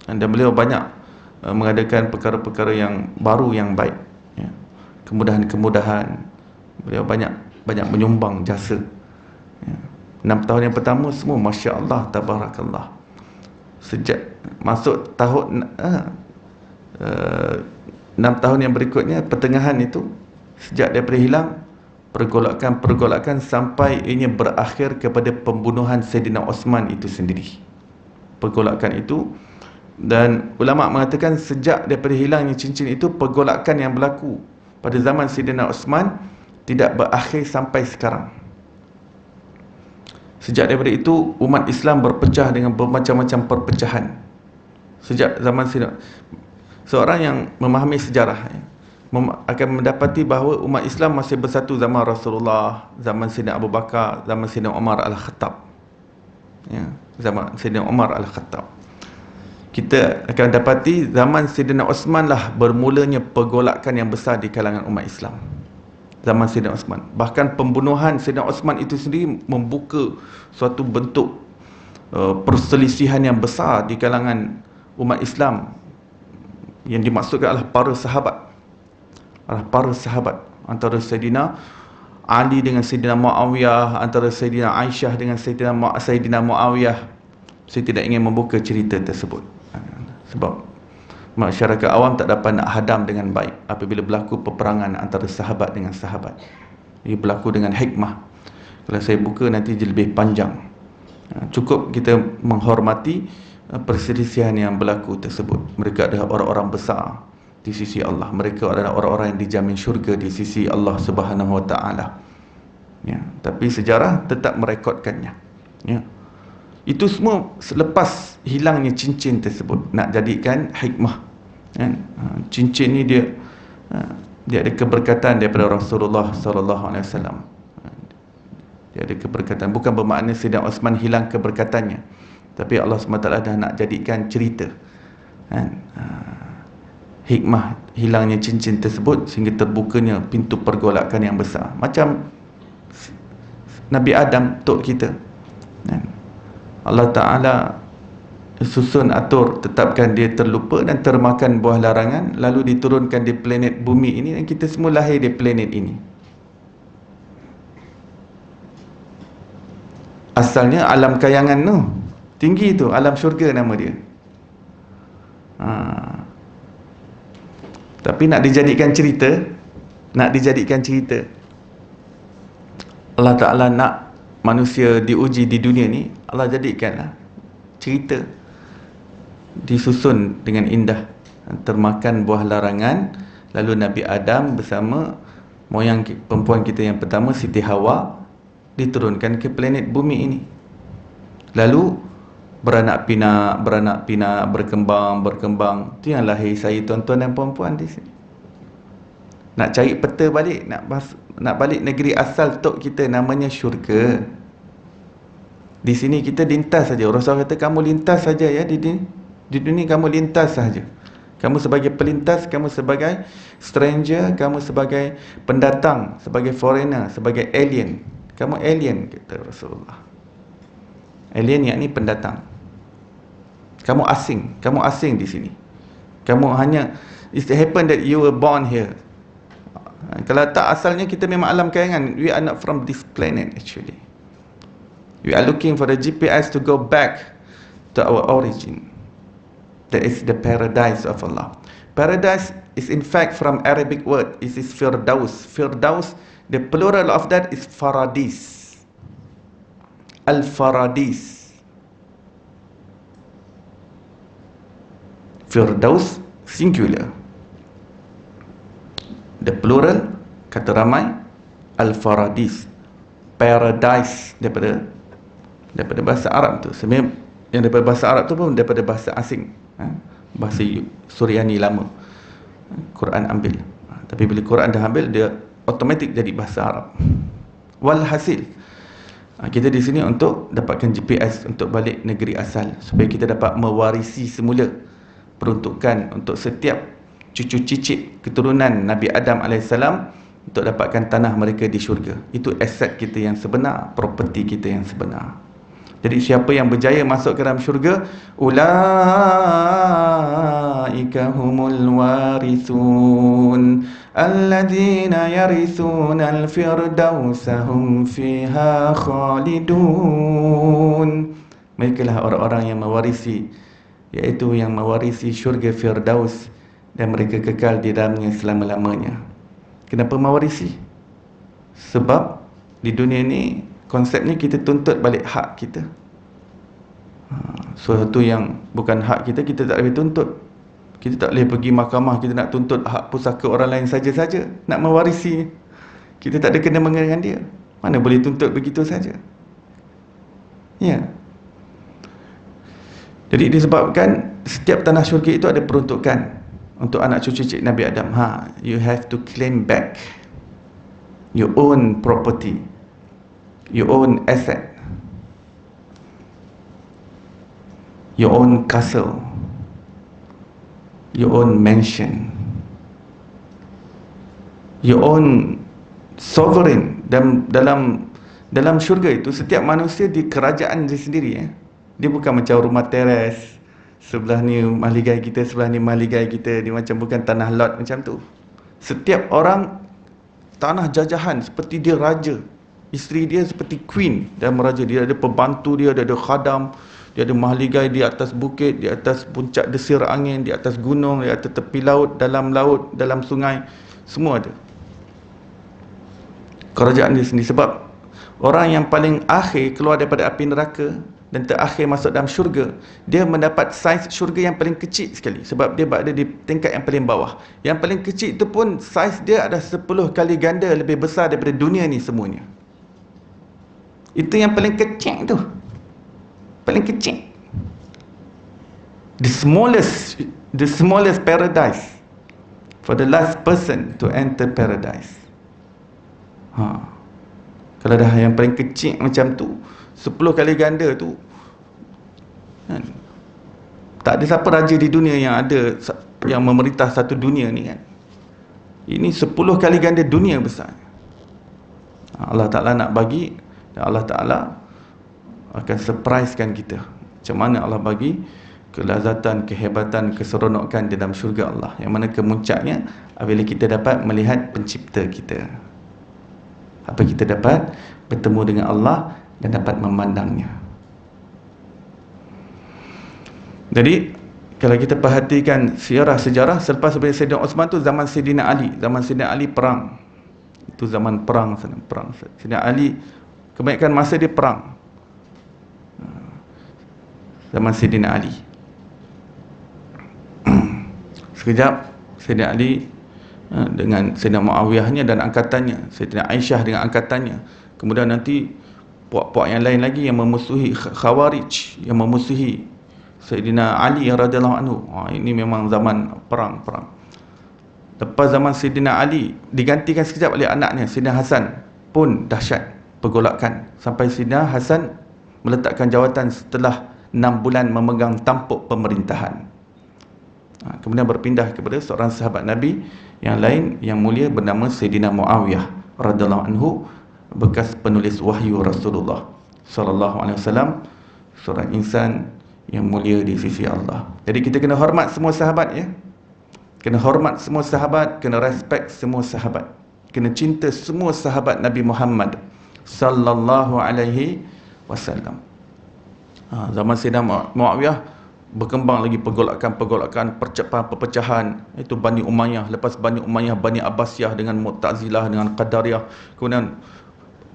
dan beliau banyak mengadakan perkara-perkara yang baru yang baik, ya. Kemudahan-kemudahan, beliau banyak menyumbang jasa, ya. 6 tahun yang pertama semua Masya Allah, Tabarakallah. Sejak masuk tahun 6 tahun yang berikutnya, pertengahan itu, sejak daripada hilang pergolakan sampai ianya berakhir kepada pembunuhan Sayyidina Osman itu sendiri. Pergolakan itu, dan ulama mengatakan sejak daripada hilangnya cincin itu, pergolakan yang berlaku pada zaman Sayyidina Osman tidak berakhir sampai sekarang. Sejak daripada itu umat Islam berpecah dengan bermacam-macam perpecahan. Sejak zaman Sayyidina, seorang yang memahami sejarah akan mendapati bahawa umat Islam masih bersatu zaman Rasulullah, zaman Sayyidina Abu Bakar, zaman Sayyidina Umar Al-Khattab, ya, zaman Sayyidina Umar Al-Khattab. Kita akan dapati zaman Sayyidina Osman lah bermulanya pergolakan yang besar di kalangan umat Islam. Zaman Sayyidina Osman, bahkan pembunuhan Sayyidina Osman itu sendiri membuka suatu bentuk perselisihan yang besar di kalangan umat Islam. Yang dimaksudkan adalah para sahabat, antara Sayyidina Ali dengan Sayyidina Muawiyah, antara Sayyidina Aisyah dengan Sayyidina Muawiyah. Saya tidak ingin membuka cerita tersebut, sebab masyarakat awam tak dapat nak hadam dengan baik apabila berlaku peperangan antara sahabat dengan sahabat. Ia berlaku dengan hikmah. Kalau saya buka nanti jadi lebih panjang. Cukup kita menghormati perselisihan yang berlaku tersebut. Mereka adalah orang-orang besar di sisi Allah. Mereka adalah orang-orang yang dijamin syurga di sisi Allah Subhanahu Wa Taala. Ya, tapi sejarah tetap merekodkannya. Ya. Itu semua selepas hilangnya cincin tersebut. Nak jadikan hikmah, kan? Cincin ni dia ada keberkatan daripada Rasulullah sallallahu alaihi wasallam. Dia ada keberkatan. Bukan bermakna Sayyidina Osman hilang keberkatannya, tapi Allah SWT dah nak jadikan cerita, kan? Hikmah hilangnya cincin tersebut sehingga terbukanya pintu pergolakan yang besar. Macam Nabi Adam, tok kita, kan? Allah Ta'ala susun atur, tetapkan dia terlupa dan termakan buah larangan, lalu diturunkan di planet bumi ini, dan kita semua lahir di planet ini. Asalnya alam kayangan tu tinggi tu, alam syurga nama dia. Tapi nak dijadikan cerita, Allah Ta'ala nak manusia diuji di dunia ni, Allah jadikanlah cerita, disusun dengan indah, termakan buah larangan, Lalu Nabi Adam bersama moyang perempuan kita yang pertama, Siti Hawa, diturunkan ke planet bumi ini. Lalu beranak pinak, berkembang. Itu yang lahir saya tuan-tuan dan puan-puan di sini. Nak cari peta balik, nak balik negeri asal tok kita, namanya syurga. Di sini kita lintas saja. Rasulullah kata kamu lintas saja ya, di dunia kamu lintas saja. Kamu sebagai pelintas, kamu sebagai stranger, kamu sebagai pendatang, sebagai foreigner, sebagai alien. Kamu alien, kata Rasulullah. Alien yakni pendatang. Kamu asing di sini. Kamu hanya, it happen that you were born here. Kalau tak, asalnya kita memang alam kayangan. We are not from this planet actually. We are looking for the GPS to go back to our origin. That is the paradise of Allah. Paradise is in fact from Arabic word. It is Firdaus. Firdaus, the plural of that is Faradis. Al-Faradis. Firdaus, singular. The plural, kata ramai, Al-Faradis. Paradise, daripada bahasa Arab tu. Sebenarnya yang daripada bahasa Arab tu pun daripada bahasa asing, bahasa Suryani lama. Quran ambil, tapi bila Quran dah ambil, dia automatik jadi bahasa Arab. Walhasil, kita di sini untuk dapatkan GPS untuk balik negeri asal, supaya kita dapat mewarisi semula peruntukan untuk setiap cucu cicit keturunan Nabi Adam AS untuk dapatkan tanah mereka di syurga. Itu aset kita yang sebenar, properti kita yang sebenar. Jadi siapa yang berjaya masuk ke dalam syurga, ulaika humul warithun alladzina yarithunal firdausa hum fiha khalidun. Mereka lah orang-orang yang mewarisi, iaitu yang mewarisi syurga Firdaus, dan mereka kekal di dalamnya selama-lamanya. Kenapa mewarisi? Sebab di dunia ni konsepnya kita tuntut balik hak kita. Sesuatu yang bukan hak kita, kita tak boleh tuntut. Kita tak boleh pergi mahkamah, kita nak tuntut hak pusaka orang lain saja-saja. Nak mewarisi, kita tak ada kena-mengena dengan dia. Mana boleh tuntut begitu saja. Ya. Jadi disebabkan setiap tanah syurga itu ada peruntukan untuk anak cucu cik Nabi Adam. You have to claim back your own property, your own asset, your own castle, your own mansion, your own sovereign. Dalam syurga itu setiap manusia di kerajaan dia sendiri. Dia bukan macam rumah teres, sebelah ni mahligai kita, sebelah ni mahligai kita. Dia macam bukan tanah lot macam tu. Setiap orang tanah jajahan, seperti dia raja. Isteri dia seperti queen dan meraja. Dia ada pembantu dia, dia ada khadam, dia ada mahligai di atas bukit, di atas puncak desir angin, di atas gunung, di atas tepi laut, dalam sungai, semua ada. Kerajaan dia sendiri. Sebab orang yang paling akhir keluar daripada api neraka dan terakhir masuk dalam syurga, dia mendapat saiz syurga yang paling kecil sekali. Sebab dia berada di tingkat yang paling bawah. Yang paling kecil itu pun saiz dia ada 10 kali ganda lebih besar daripada dunia ni semuanya. Itu yang paling kecil tu. Paling kecil. The smallest paradise for the last person to enter paradise. Kalau dah yang paling kecil macam tu, 10 kali ganda tu, kan? Tak ada siapa raja di dunia yang ada, yang memerintah satu dunia ni, kan? Ini 10 kali ganda dunia besar. Allah Ta'ala nak bagi, dan Allah Ta'ala akan surprisekan kita macam mana Allah bagi kelazatan, kehebatan, keseronokan di dalam syurga Allah, yang mana kemuncaknya apabila kita dapat melihat pencipta kita. Apa kita dapat bertemu dengan Allah dan dapat memandangnya. Jadi kalau kita perhatikan sejarah selepas Sayyidina Osman tu, zaman Sayyidina Ali. Zaman Sayyidina Ali perang. Itu zaman perang sana, perang. Sayyidina Ali kebanyakan masa dia perang. Zaman Sayyidina Ali. Sekejap Sayyidina Ali dengan Sayyidina Muawiyahnya dan angkatannya, Sayyidina Aisyah dengan angkatannya. Kemudian nanti puak-puak yang lain lagi yang memusuhi Khawarij, yang memusuhi Sayyidina Ali radhiyallahu anhu. Ini memang zaman perang. Lepas zaman Sayyidina Ali digantikan sekejap oleh anaknya Sayyidina Hasan, pun dahsyat pergolakan sampai Sayyidina Hasan meletakkan jawatan setelah 6 bulan memegang tampuk pemerintahan. Kemudian berpindah kepada seorang sahabat Nabi yang lain yang mulia bernama Sayyidina Muawiyah radhiyallahu anhu, bekas penulis wahyu Rasulullah sallallahu alaihi wasallam, seorang insan yang mulia di sisi Allah. Jadi kita kena hormat semua sahabat, ya. Kena hormat semua sahabat, kena respect semua sahabat, kena cinta semua sahabat Nabi Muhammad sallallahu alaihi wasallam. Zaman Sayyidina Muawiyah berkembang lagi pergolakan, perpecahan. Itu Bani Umayyah, lepas Bani Umayyah, Bani Abbasiyah dengan Mu'tazilah, dengan Qadariyah. Kemudian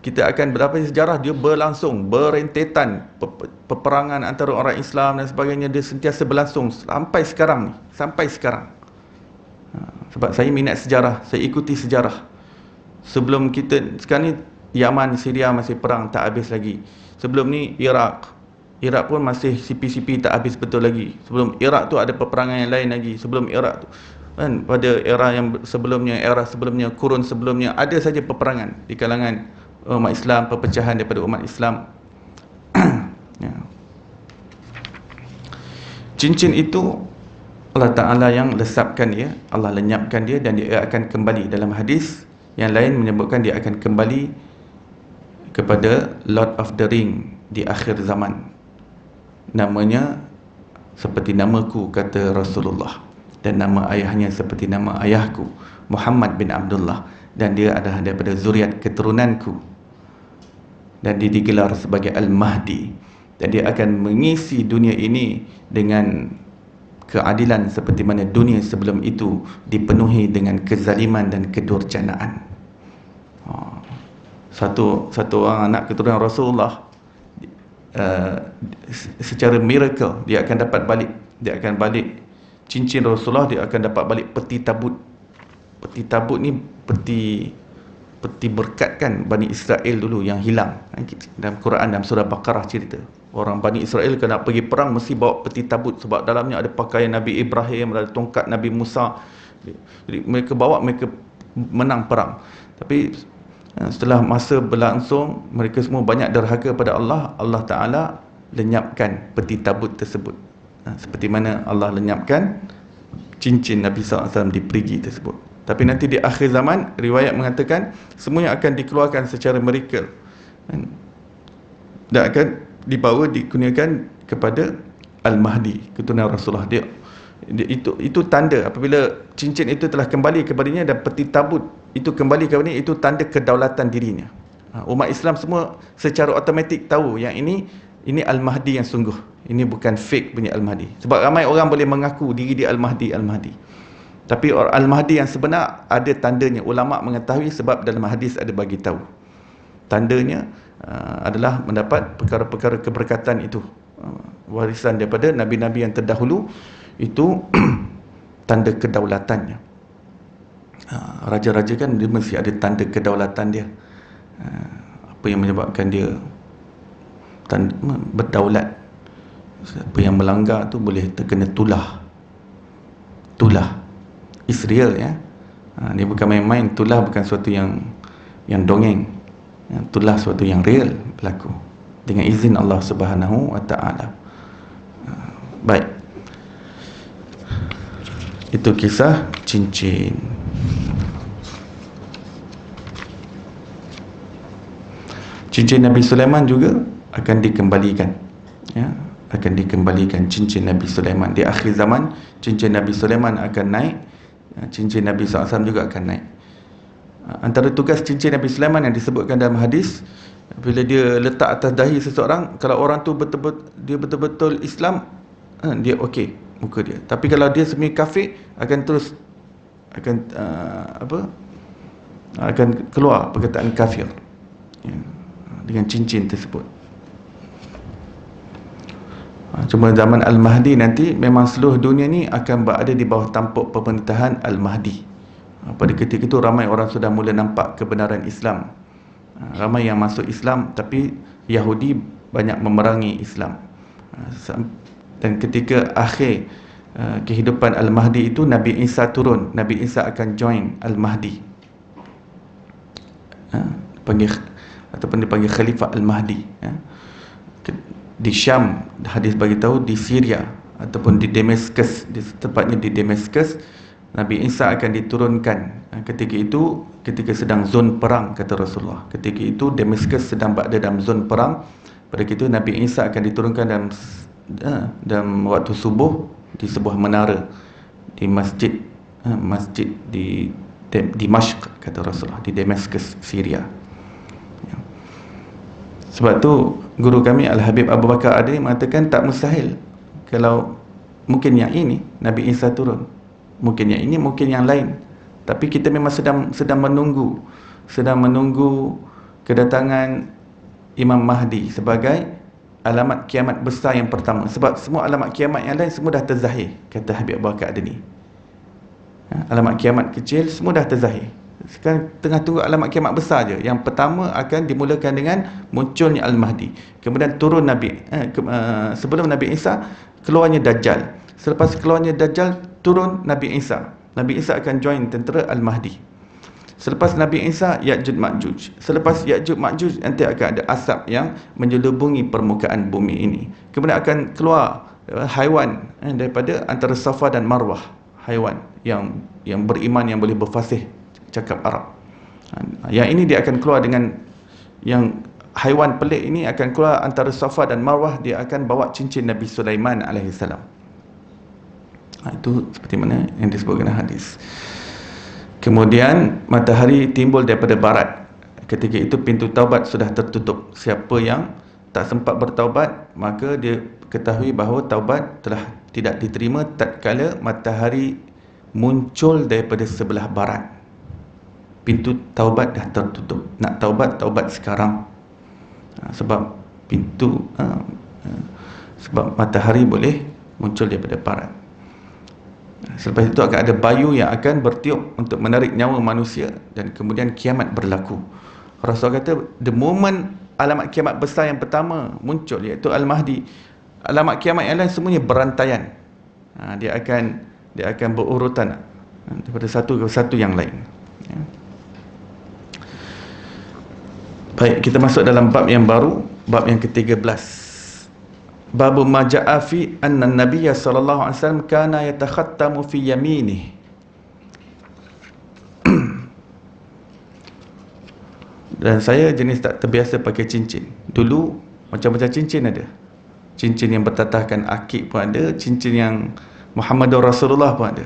kita akan berapa sejarah dia berlangsung, berentetan peperangan antara orang Islam dan sebagainya, dia sentiasa berlangsung sampai sekarang ni, sampai sekarang. Sebab saya minat sejarah, saya ikuti sejarah. Sebelum kita sekarang ni Yaman, Syria masih perang tak habis lagi. Sebelum ni Iraq pun masih sipi-sipi tak habis betul lagi. Sebelum Iraq tu ada peperangan yang lain lagi. Sebelum Iraq tu kan, pada era yang sebelumnya, kurun sebelumnya, ada saja peperangan di kalangan umat Islam, perpecahan daripada umat Islam. Ya. Cincin itu Allah Ta'ala yang lesapkan dia, Allah lenyapkan dia, dan dia akan kembali. Dalam hadis yang lain menyebutkan dia akan kembali kepada Lord of the Ring di akhir zaman. Namanya seperti namaku, kata Rasulullah, dan nama ayahnya seperti nama ayahku, Muhammad bin Abdullah, dan dia adalah daripada zuriat keturunanku, dan dia digelar sebagai Al-Mahdi, dan dia akan mengisi dunia ini dengan keadilan seperti mana dunia sebelum itu dipenuhi dengan kezaliman dan kedurjanaan. Satu orang anak keturunan Rasulullah, secara miracle dia akan dapat balik, dia akan balik cincin Rasulullah, dia akan dapat balik peti tabut. Peti tabut ni peti berkat kan Bani Israel dulu yang hilang. Dalam Quran, dalam surah Baqarah cerita orang Bani Israel kalau nak pergi perang mesti bawa peti tabut, sebab dalamnya ada pakaian Nabi Ibrahim, ada tongkat Nabi Musa. Jadi mereka bawa, mereka menang perang. Tapi setelah masa berlangsung, mereka semua banyak derhaka pada Allah. Allah Ta'ala lenyapkan peti tabut tersebut, seperti mana Allah lenyapkan cincin Nabi SAW di perigi tersebut. Tapi nanti di akhir zaman, riwayat mengatakan semuanya akan dikeluarkan secara miracle dan akan dibawa, dikurniakan kepada Al-Mahdi, keturunan Rasulullah. Itu tanda apabila cincin itu telah kembali kepadanya dan peti tabut itu kembali kepadanya, itu tanda kedaulatan dirinya. Umat Islam semua secara automatik tahu yang ini Al-Mahdi yang sungguh, ini bukan fake punya Al-Mahdi. Sebab ramai orang boleh mengaku diri dia Al-Mahdi, tapi Al-Mahdi yang sebenar ada tandanya. Ulama mengetahui sebab dalam hadis ada bagi tahu. Tandanya adalah mendapat perkara-perkara keberkatan itu, warisan daripada nabi-nabi yang terdahulu. Itu tanda kedaulatannya. Raja-raja kan dia mesti ada tanda kedaulatan dia. Apa yang menyebabkan dia berdaulat. Siapa yang melanggar tu boleh terkena tulah. Israel, ya. Dia bukan main-main. Tulah bukan sesuatu yang dongeng. Tulah sesuatu yang real berlaku dengan izin Allah Subhanahu wa Ta'ala. Baik, itu kisah cincin. Cincin Nabi Sulaiman juga akan dikembalikan, ya, akan dikembalikan cincin Nabi Sulaiman di akhir zaman. Cincin Nabi Sulaiman akan naik, cincin Nabi SAW juga akan naik. Antara tugas cincin Nabi Sulaiman yang disebutkan dalam hadis, bila dia letak atas dahi seseorang, kalau orang tu betul-betul Islam, dia okey muka dia. Tapi kalau dia semi kafir, akan terus akan keluar perkataan kafir, ya, dengan cincin tersebut. Cuma zaman Al-Mahdi nanti memang seluruh dunia ni akan berada di bawah tampuk pemerintahan Al-Mahdi. Pada ketika itu ramai orang sudah mula nampak kebenaran Islam. Ramai yang masuk Islam, tapi Yahudi banyak memerangi Islam. Dan ketika akhir kehidupan Al-Mahdi itu, Nabi Isa turun. Nabi Isa akan join Al-Mahdi, ataupun dipanggil Khalifah Al-Mahdi. Di Syam, hadis bagi tahu, di Syria ataupun di Damaskus, tepatnya di Damaskus, Nabi Isa akan diturunkan. Ketika itu, ketika sedang zon perang, kata Rasulullah. Ketika itu Damaskus sedang berada dalam zon perang. Pada itu Nabi Isa akan diturunkan dalam waktu subuh di sebuah menara di masjid di Dimashq, kata Rasulullah, di Damaskus, Syria. Sebab tu guru kami Al-Habib Abu Bakar Adi mengatakan tak mustahil kalau mungkin yang ini Nabi Isa turun, mungkin yang ini, mungkin yang lain. Tapi kita memang sedang menunggu kedatangan Imam Mahdi sebagai alamat kiamat besar yang pertama. Sebab semua alamat kiamat yang lain semua dah terzahir, kata Habib Abu Bakar Adi. Alamat kiamat kecil semua dah terzahir. Sekarang tengah tunggu alamat kiamat besar je. Yang pertama akan dimulakan dengan munculnya Al-Mahdi. Kemudian turun sebelum Nabi Isa, keluarnya Dajjal. Selepas keluarnya Dajjal, turun Nabi Isa. Nabi Isa akan join tentera Al-Mahdi. Selepas Nabi Isa, Ya'juj Ma'juj. Selepas Ya'juj Ma'juj, nanti akan ada asap yang menyelubungi permukaan bumi ini. Kemudian akan keluar haiwan daripada antara Safa dan Marwah. Haiwan yang beriman, yang boleh berfasih cakap Arab. Yang ini dia akan keluar dengan, yang haiwan pelik ini akan keluar antara Safa dan Marwah. Dia akan bawa cincin Nabi Sulaiman alaihissalam. Itu seperti mana yang disebutkan hadis. Kemudian matahari timbul daripada barat. Ketika itu pintu taubat sudah tertutup. Siapa yang tak sempat bertaubat, maka dia ketahui bahawa taubat telah tidak diterima tatkala matahari muncul daripada sebelah barat. Pintu taubat dah tertutup. Nak taubat, taubat sekarang. Sebab sebab matahari boleh muncul daripada barat. Selepas itu akan ada bayu yang akan bertiup untuk menarik nyawa manusia, dan kemudian kiamat berlaku. Rasul kata, the moment alamat kiamat besar yang pertama muncul, iaitu Al-Mahdi, alamat kiamat yang lain semuanya berantaian. Dia akan berurutan daripada satu ke satu yang lain. Baik, kita masuk dalam bab yang baru, bab yang ke-13. Bab ma ja'a fi anna an-nabiy sallallahu alaihi wasallam kana yatakhattamu fi yaminih. Dan saya jenis tak terbiasa pakai cincin. Dulu macam-macam cincin ada. Cincin yang bertatahkan akik pun ada, cincin yang Muhammadur Rasulullah pun ada.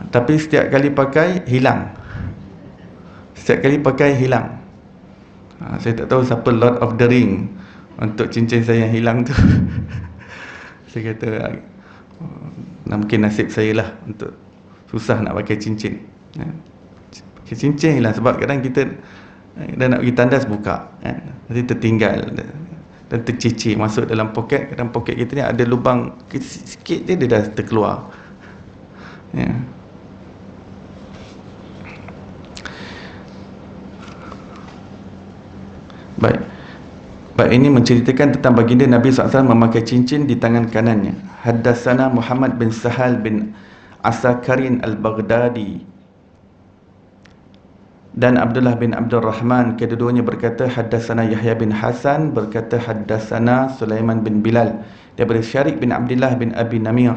Tapi setiap kali pakai hilang. Saya tak tahu siapa Lord of the Ring untuk cincin saya yang hilang tu. Saya kata mungkin nasib saya lah, untuk susah nak pakai cincin. Pakai cincin hilang sebab kadang kita dah nak pergi tandas buka, nanti tertinggal dan tercicir masuk dalam poket. Kadang poket kita ni ada lubang sikit je, dia dah terkeluar. Baik, ini menceritakan tentang baginda Nabi SAW memakai cincin di tangan kanannya. Haddatsana Muhammad bin Sahal bin Asakarin al-Baghdadi dan Abdullah bin Abdul Rahman, kedua-duanya berkata haddatsana Yahya bin Hasan, berkata haddatsana Sulaiman bin Bilal, daripada Syarik bin Abdullah bin Abi Namir,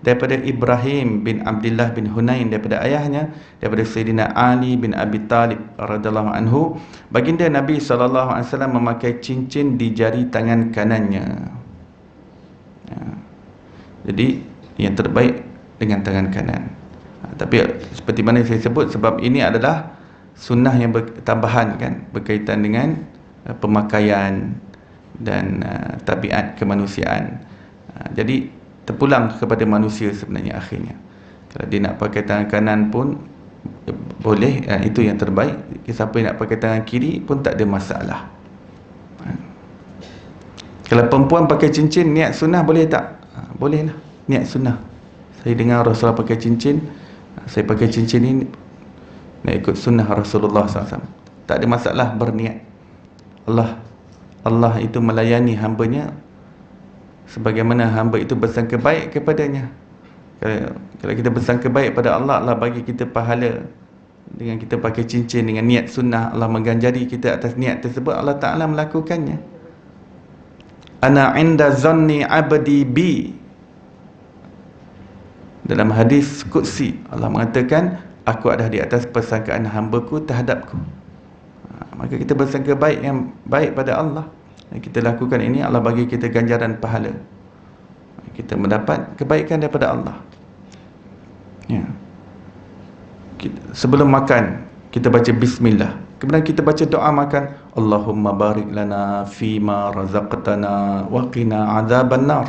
daripada Ibrahim bin Abdullah bin Hunain, daripada ayahnya, daripada Sayyidina Ali bin Abi Talib radhiyallahu anhu, baginda Nabi SAW memakai cincin di jari tangan kanannya. Jadi yang terbaik dengan tangan kanan. Tapi seperti mana saya sebut, sebab ini adalah sunnah yang tambahan kan, berkaitan dengan pemakaian dan tabiat kemanusiaan. Jadi terpulang kepada manusia sebenarnya akhirnya. Kalau dia nak pakai tangan kanan pun boleh, itu yang terbaik. Siapa yang nak pakai tangan kiri pun tak ada masalah. Kalau perempuan pakai cincin niat sunnah boleh tak? Boleh lah, niat sunnah. Saya dengar Rasulullah pakai cincin, saya pakai cincin ini nak ikut sunnah Rasulullah SAW. Tak ada masalah berniat. Allah itu melayani hambanya sebagaimana hamba itu bersangka baik kepadanya. Kalau kita bersangka baik pada Allah, Allah bagi kita pahala dengan kita pakai cincin dengan niat sunnah. Allah mengganjari kita atas niat tersebut, Allah Ta'ala melakukannya. Ana inda zanni abdi bi. Dalam hadis Qudsi, Allah mengatakan, aku ada di atas persangkaan hamba-Ku terhadapku. Maka kita bersangka baik yang baik pada Allah. Kita lakukan ini, Allah bagi kita ganjaran pahala. Kita mendapat kebaikan daripada Allah. Ya. Sebelum makan, kita baca bismillah. Kemudian kita baca doa makan. Allahumma barik lana fima razaqtana wa qina azaban nar.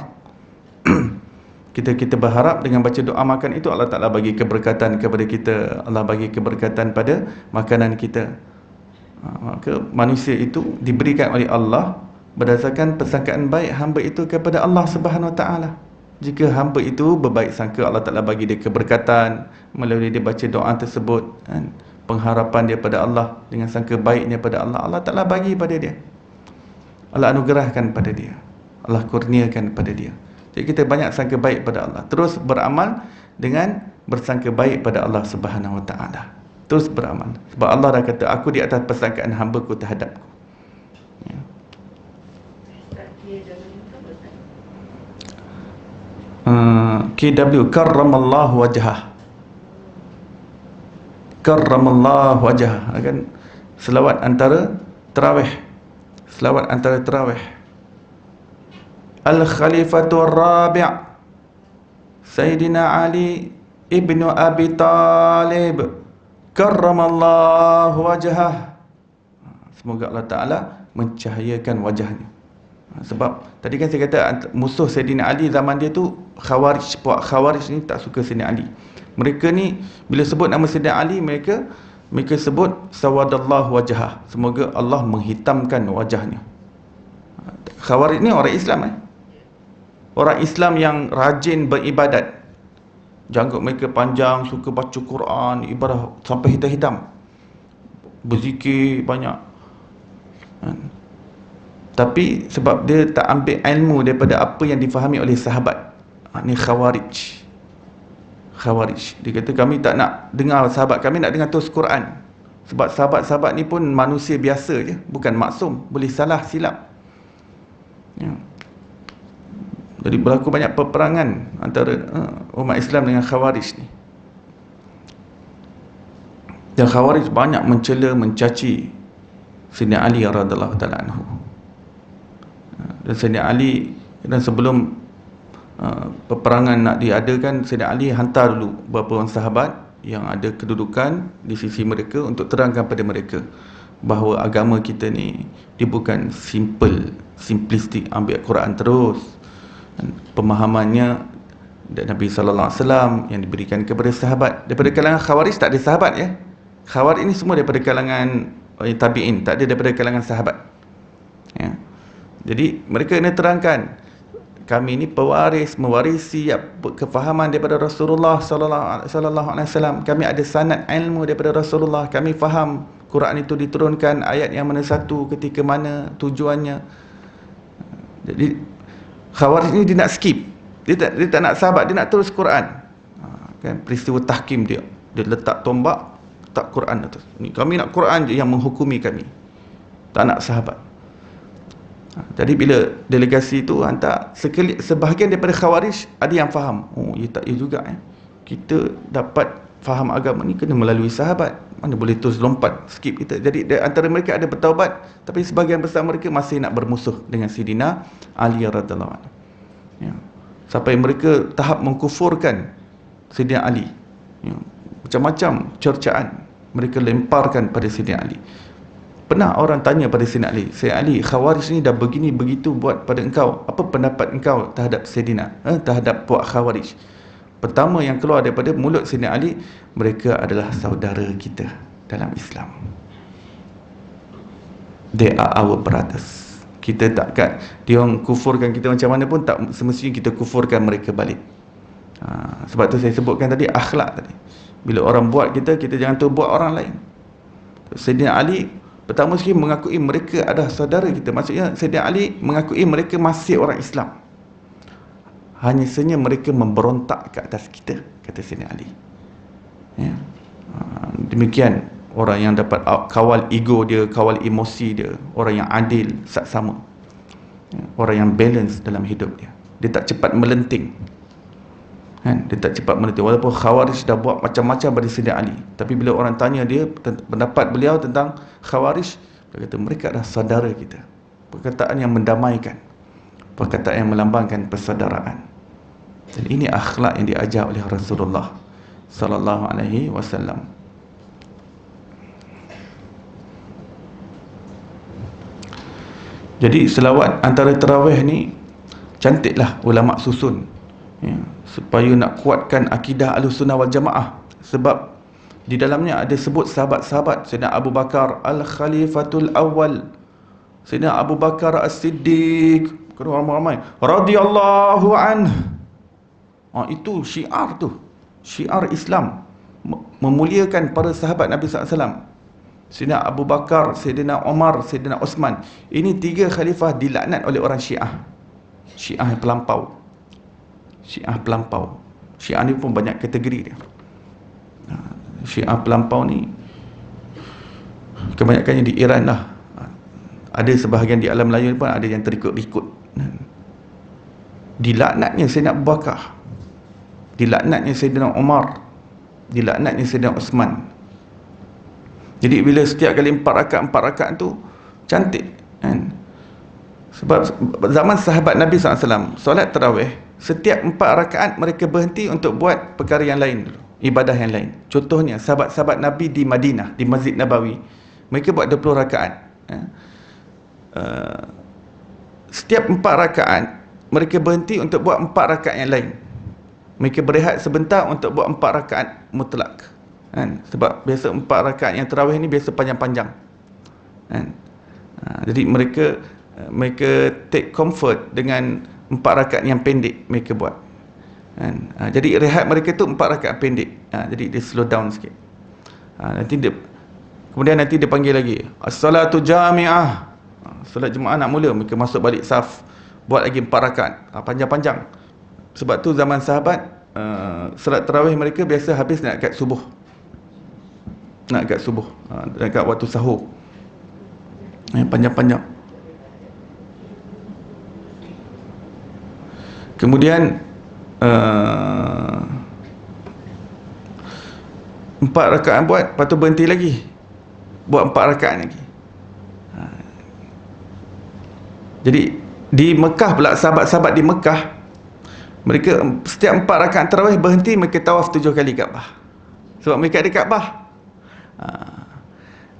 Kita berharap dengan baca doa makan itu Allah Ta'ala bagi keberkatan kepada kita. Allah bagi keberkatan pada makanan kita. Maka manusia itu diberikan oleh Allah berdasarkan persangkaan baik hamba itu kepada Allah Subhanahu Wa Ta'ala. Jika hamba itu berbaik sangka, Allah Ta'ala bagi dia keberkatan melalui dia baca doa tersebut, kan? Pengharapan dia pada Allah dengan sangka baiknya pada Allah, Allah Ta'ala bagi pada dia, Allah anugerahkan pada dia, Allah kurniakan pada dia. Jadi kita banyak sangka baik pada Allah, terus beramal dengan bersangka baik pada Allah Subhanahu Wa Ta'ala. Terus beramal, sebab Allah dah kata, aku di atas persangkaan hamba-Ku terhadapku. Ya. KW, karramallahu wajhah. Karramallahu wajhah, kan selawat antara tarawih. Selawat antara tarawih. Al-Khalifatul Rabi' Sayyidina Ali ibnu Abi Talib karramallahu wajhah. Semoga Allah Ta'ala mencahayakan wajahnya. Sebab tadi kan saya kata musuh Sayyidina Ali zaman dia tu Khawarij. Puak Khawarij ni tak suka Sayyidina Ali. Mereka ni bila sebut nama Sayyidina Ali, mereka sebut sawadallahu wajhah, semoga Allah menghitamkan wajahnya. Khawarij ni orang Islam, orang Islam yang rajin beribadat. Janggut mereka panjang, suka baca Quran, ibadah sampai hitam-hitam, berzikir banyak. Tapi sebab dia tak ambil ilmu daripada apa yang difahami oleh sahabat, ni Khawarij. Dia kata, kami tak nak dengar sahabat, kami nak dengar terus Quran. Sebab sahabat-sahabat ni pun manusia biasa je, bukan maksum, boleh salah silap. Ya. Jadi berlaku banyak peperangan antara umat Islam dengan Khawarij ni. Dan Khawarij banyak mencela, mencaci Sayyidina Ali radhiyallahu ta'ala anhu. Dan Sayyidina Ali, dan sebelum peperangan nak diadakan, Sayyidina Ali hantar dulu beberapa orang sahabat yang ada kedudukan di sisi mereka untuk terangkan pada mereka bahawa agama kita ni dia bukan simplistik ambil Quran terus. Pemahamannya dan Nabi SAW yang diberikan kepada sahabat. Daripada kalangan Khawarij tak ada sahabat, ya. Khawarij ini semua daripada kalangan tabi'in, tak ada daripada kalangan sahabat, ya. Jadi mereka ini terangkan, kami ini pewaris, mewarisi kefahaman daripada Rasulullah sallallahu alaihi wasallam. Kami ada sanad ilmu daripada Rasulullah. Kami faham Quran itu diturunkan ayat yang mana satu, ketika mana, tujuannya. Jadi Khawarij ni dia nak skip. Dia tak nak sahabat, dia nak terus Quran. Kan peristiwa tahkim dia letak tombak, letak Quran atas. Ni kami nak Quran je yang menghukumi kami. Tak nak sahabat. Jadi bila delegasi itu hantar, sebahagian daripada Khawarij ada yang faham, oh ya tak ya juga, kita dapat faham agama ni kena melalui sahabat, mana boleh terus lompat skip kita. Jadi antara mereka ada bertaubat, tapi sebahagian besar mereka masih nak bermusuh dengan Sayyidina Ali radhiyallahu anhu, ya. Sampai mereka tahap mengkufurkan Sayyidina Ali, ya. Macam-macam cercaan mereka lemparkan pada Sayyidina Ali. Pernah orang tanya pada Sayyidina Ali, Sayyidina Ali, Khawarij ni dah begini begitu buat pada engkau, apa pendapat engkau terhadap Sayyidina, terhadap puak Khawarij? Pertama yang keluar daripada mulut Sayyidina Ali, mereka adalah saudara kita dalam Islam. They are our brothers. Kita takkan, dia orang kufurkan kita macam mana pun, tak semestinya kita kufurkan mereka balik. Sebab tu saya sebutkan tadi akhlak tadi. Bila orang buat kita, kita jangan tu buat orang lain. Sayyidina Ali pertama sekali mengakui mereka adalah saudara kita. Maksudnya Sayyidina Ali mengakui mereka masih orang Islam. Hanya saja mereka memberontak ke atas kita, kata Sayyidina Ali. Ya. Demikian orang yang dapat kawal ego dia, kawal emosi dia, orang yang adil, saksama. Ya. Orang yang balance dalam hidup dia. Dia tak cepat melenting. Kan? Dia tak cepat melenting. Walaupun Khawarij dah buat macam-macam pada Sayyidina Ali, tapi bila orang tanya dia pendapat beliau tentang Khawarij, dia kata mereka adalah saudara kita. Perkataan yang mendamaikan, perkataan yang melambangkan persaudaraan. Dan ini akhlak yang diajar oleh Rasulullah sallallahu alaihi wasallam. Jadi selawat antara tarawih ni cantiklah ulama susun, ya, supaya nak kuatkan akidah Ahlussunnah wal Jamaah. Sebab di dalamnya ada sebut sahabat-sahabat. Sayyidina Abu Bakar Al-Khalifatul Awwal, Sayyidina Abu Bakar As-Siddiq, ramai-ramai, radhiyallahu anhu. Itu syiar tu, syiar Islam, memuliakan para sahabat Nabi SAW. Sayyidina Abu Bakar, Sayyidina Umar, Sayyidina Osman. Ini tiga khalifah dilaknat oleh orang Syiah. Syiah yang pelampau. Syiah pelampau. Syiah ni pun banyak kategori dia. Syiah pelampau ni kebanyakannya di Iran lah. Ada sebahagian di alam Melayu pun ada yang terikut-ikut. Dilaknatnya Sayyidina Abu Bakar, dilaknatnya Sayyidina Umar, dilaknatnya Sayyidina Osman. Jadi bila setiap kali 4 rakaat tu cantik, kan? Sebab zaman sahabat Nabi SAW, solat tarawih, setiap 4 rakaat mereka berhenti untuk buat perkara yang lain dulu, ibadah yang lain. Contohnya sahabat-sahabat Nabi di Madinah, di Masjid Nabawi, mereka buat 20 rakaat. Setiap 4 rakaat mereka berhenti untuk buat 4 rakaat yang lain. Mereka berehat sebentar untuk buat 4 rakaat mutlak, kan? Sebab biasa 4 rakaat yang tarawih ni biasa panjang-panjang, kan? Jadi mereka take comfort dengan 4 rakaat yang pendek mereka buat, kan? Jadi rehat mereka tu 4 rakaat pendek. Jadi dia slow down sikit. Kemudian nanti dia panggil lagi as-salatu jami'ah, solat Jumaat nak mula, mereka masuk balik saf, buat lagi 4 rakaat, panjang-panjang. Sebab tu zaman sahabat, solat tarawih mereka biasa habis nak kat subuh, dekat waktu sahur, panjang-panjang. Kemudian 4 rakaat buat, lepas tu berhenti lagi, buat 4 rakaat lagi. Jadi di Mekah pula, sahabat-sahabat di Mekah, mereka setiap 4 rakaat tarawih berhenti, mereka tawaf 7 kali Kaabah. Sebab mereka ada Kaabah.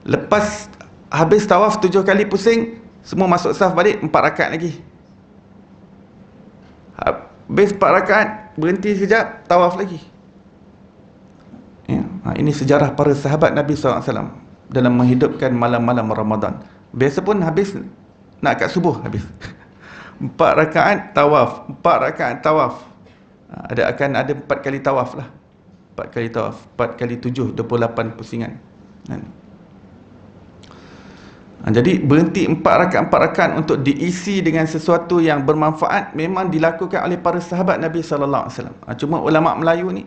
Lepas habis tawaf 7 kali pusing, semua masuk saf balik, 4 rakaat lagi. Habis 4 rakaat, berhenti sekejap, tawaf lagi. Ya, ini sejarah para sahabat Nabi SAW dalam menghidupkan malam-malam Ramadan. Biasa pun habis nak kat subuh habis. 4 rakaat tawaf, 4 rakaat tawaf. Akan ada 4 kali tawaf lah. 4 kali tawaf, 4 kali 7, 28 pusingan. Jadi berhenti 4 rakaat untuk diisi dengan sesuatu yang bermanfaat memang dilakukan oleh para sahabat Nabi SAW. Cuma ulama Melayu ni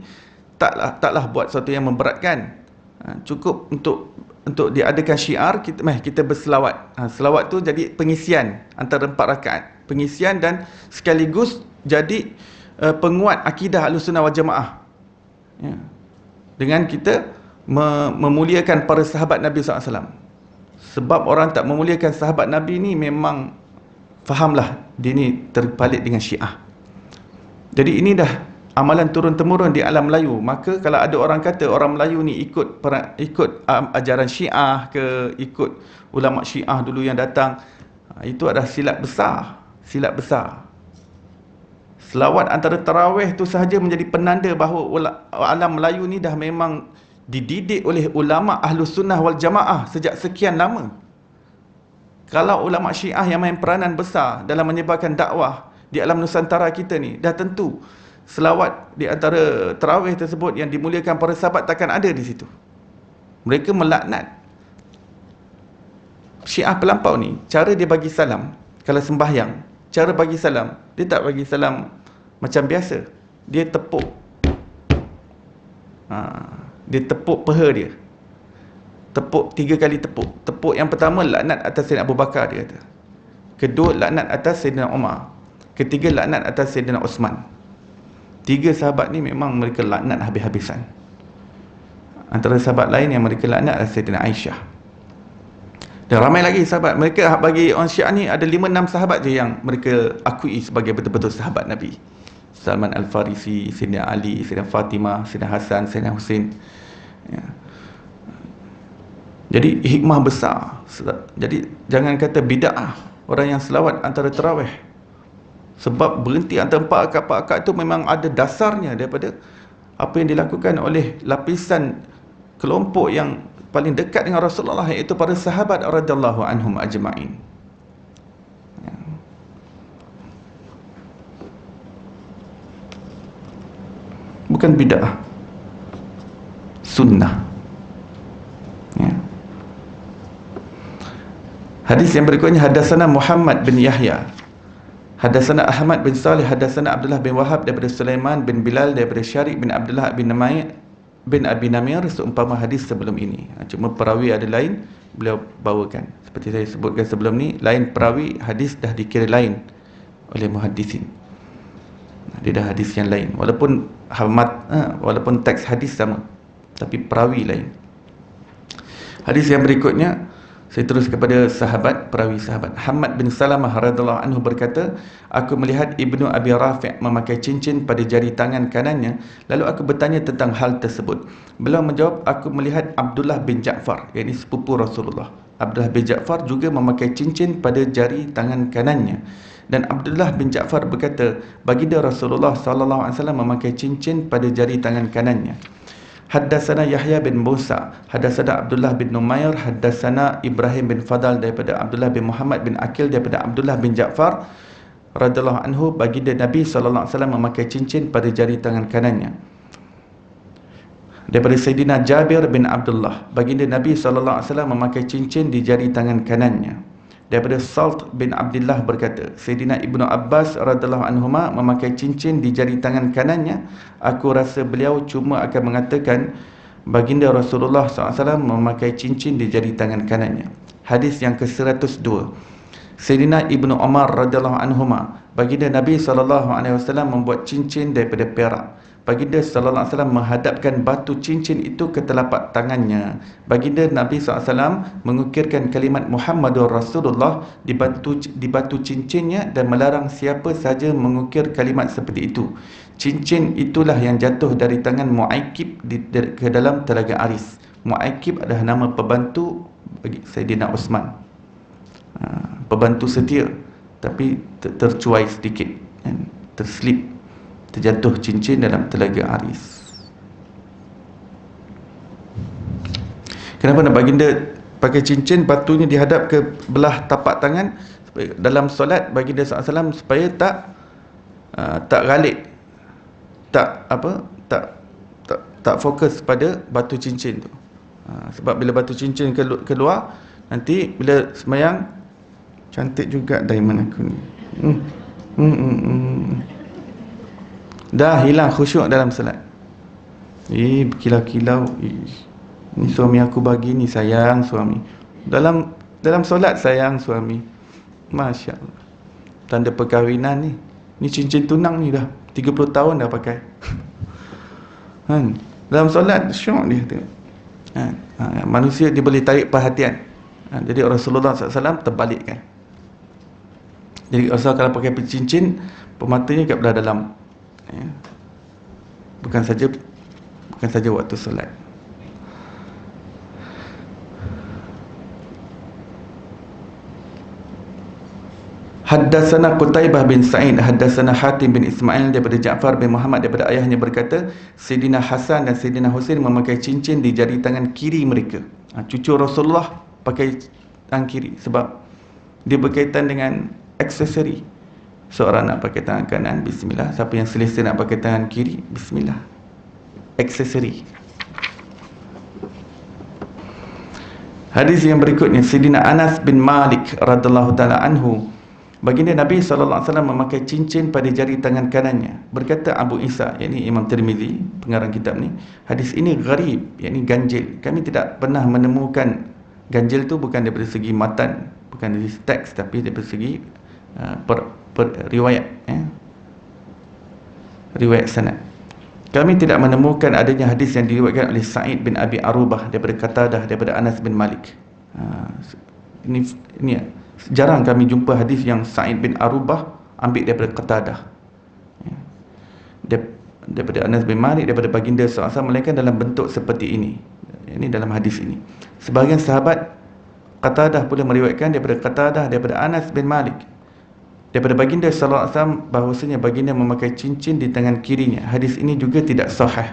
taklah buat sesuatu yang memberatkan. Cukup untuk diadakan syiar, kita berselawat. Selawat tu jadi pengisian antara 4 rakaat. Pengisian dan sekaligus jadi penguat akidah Ahlussunnah wal Jamaah. Ya. Dengan kita memuliakan para sahabat Nabi SAW. Sebab orang tak memuliakan sahabat Nabi ni memang fahamlah dia ni terpalit dengan Syiah. Jadi ini dah amalan turun-temurun di alam Melayu. Maka kalau ada orang kata orang Melayu ni ikut ajaran Syiah ke, ikut ulama Syiah dulu yang datang, itu adalah silap besar. Silap besar. Selawat antara tarawih tu sahaja menjadi penanda bahawa alam Melayu ni dah memang dididik oleh ulama Ahlussunnah wal Jamaah sejak sekian lama. Kalau ulama Syiah yang main peranan besar dalam menyebarkan dakwah di alam Nusantara kita ni, dah tentu selawat di antara tarawih tersebut yang dimuliakan para sahabat takkan ada di situ. Mereka melaknat. Syiah pelampau ni, cara dia bagi salam kalau sembahyang, cara bagi salam, dia tak bagi salam macam biasa. Dia tepuk, dia tepuk peha dia, tepuk 3 kali tepuk. Tepuk yang pertama laknat atas Sayyidina Abu Bakar, dia kata. Kedua laknat atas Sayyidina Umar. Ketiga laknat atas Sayyidina Osman. 3 sahabat ni memang mereka laknat habis-habisan. Antara sahabat lain yang mereka laknat adalah Sayyidina Aisyah. Dan ramai lagi sahabat. Mereka bagi orang Syiah ni ada 5-6 sahabat je yang mereka akui sebagai betul-betul sahabat Nabi. Salman Al-Farisi, Sayyidina Ali, Sayyidina Fatimah, Sayyidina Hasan, Sayyidina Husin. Ya. Jadi hikmah besar. Jadi jangan kata bid'ah orang yang selawat antara tarawih. Sebab berhenti antara 4 akad-akad itu memang ada dasarnya daripada apa yang dilakukan oleh lapisan kelompok yang paling dekat dengan Rasulullah, iaitu para sahabat radhiyallahu anhum ajma'in. Ya. Bukan bid'ah, sunnah. Ya. Hadis yang berikutnya, hadatsana Muhammad bin Yahya, hadatsana Ahmad bin Salih, hadatsana Abdullah bin Wahab daripada Sulaiman bin Bilal daripada Syarik bin Abdullah bin Namai bin Abi Namir, seumpama hadis sebelum ini. Cuma perawi ada lain, beliau bawakan. Seperti saya sebutkan sebelum ni, lain perawi, hadis dah dikira lain oleh muhaddisin. Dia dah hadis yang lain. Walaupun walaupun teks hadis sama, tapi perawi lain. Hadis yang berikutnya, saya terus kepada sahabat, perawi sahabat. Hamad bin Salamah radhiyallahu anhu berkata, aku melihat Ibnu Abi Rafi' memakai cincin pada jari tangan kanannya, lalu aku bertanya tentang hal tersebut. Beliau menjawab, aku melihat Abdullah bin Ja'far, iaitu sepupu Rasulullah. Abdullah bin Ja'far juga memakai cincin pada jari tangan kanannya. Dan Abdullah bin Ja'far berkata, baginda Rasulullah sallallahu alaihi wasallam memakai cincin pada jari tangan kanannya. Haddatsana Yahya bin Musa, haddatsana Abdullah bin Numair, haddatsana Ibrahim bin Fadal daripada Abdullah bin Muhammad bin Akil daripada Abdullah bin Ja'far radhiyallahu anhu, baginda Nabi sallallahu alaihi wasallam memakai cincin pada jari tangan kanannya. Daripada Sayyidina Jabir bin Abdullah, baginda Nabi sallallahu alaihi wasallam memakai cincin di jari tangan kanannya. Daripada Salt bin Abdullah berkata, Sayyidina Ibnu Abbas radhiyallahu anhuma memakai cincin di jari tangan kanannya. Aku rasa beliau cuma akan mengatakan baginda Rasulullah SAW memakai cincin di jari tangan kanannya. Hadis yang ke-102. Sayyidina Ibnu Umar radhiyallahu anhuma, baginda Nabi SAW membuat cincin daripada perak. Baginda sallallahu alaihi wasallam menghadapkan batu cincin itu ke telapak tangannya. Baginda Nabi SAW mengukirkan kalimat Muhammadur Rasulullah di batu cincinnya dan melarang siapa sahaja mengukir kalimat seperti itu. Cincin itulah yang jatuh dari tangan Mu'aikib ke dalam telaga Aris. Mu'aikib adalah nama pembantu bagi Sayyidina Osman. Pembantu setia, tapi tercuai sedikit, terslip, terjatuh cincin dalam telaga Aris. Kenapa nak baginda pakai cincin? Batunya dihadap ke belah tapak tangan dalam solat baginda SAW supaya tak galik, tak fokus pada batu cincin tu. Sebab bila batu cincin keluar, nanti bila semayang, cantik juga diamond aku ni. Dah hilang khusyuk dalam salat. Berkilau-kilau. Ni suami aku bagi ni, sayang suami. Dalam solat sayang suami. Masya Allah. Tanda perkahwinan ni. Ni cincin tunang ni dah 30 tahun dah pakai. Dalam solat syok dia tengok. Manusia dia boleh tarik perhatian. Jadi Rasulullah SAW terbalikkan. Jadi Rasulullah kalau pakai cincin, pematanya kat belah dalam. Bukan saja waktu solat. Haddatsana Qutaibah bin Sa'id, haddatsana Hatim bin Ismail daripada Ja'far bin Muhammad daripada ayahnya berkata, Sayyidina Hasan dan Sayyidina Husain memakai cincin di jari tangan kiri mereka. Cucu Rasulullah pakai tangan kiri sebab dia berkaitan dengan aksesori. Seorang nak pakai tangan kanan, bismillah. Siapa yang selesa nak pakai tangan kiri, bismillah. Aksesori. Hadis yang berikutnya, Sayyidina Anas bin Malik radhiyallahu taala anhu, baginda Nabi sallallahu alaihi wasallam memakai cincin pada jari tangan kanannya. Berkata Abu Isa, yakni Imam Tirmizi, pengarang kitab ni, hadis ini gharib, yakni ganjil. Kami tidak pernah menemukan, ganjil tu bukan daripada segi matan, bukan dari teks, tapi daripada segi riwayat, riwayat sanad. Kami tidak menemukan adanya hadis yang diriwayatkan oleh Sa'id bin Abi Arubah daripada Qatadah daripada Anas bin Malik. Ini jarang kami jumpa hadis yang Sa'id bin Arubah ambil daripada Qatadah, daripada Anas bin Malik, daripada baginda SAW, melainkan dalam bentuk seperti ini. Ini dalam hadis ini. Sebahagian sahabat Qatadah pula meriwayatkan daripada Qatadah daripada Anas bin Malik daripada baginda sallallahu alaihi wasallam bahawasanya baginda memakai cincin di tangan kirinya. Hadis ini juga tidak sahih.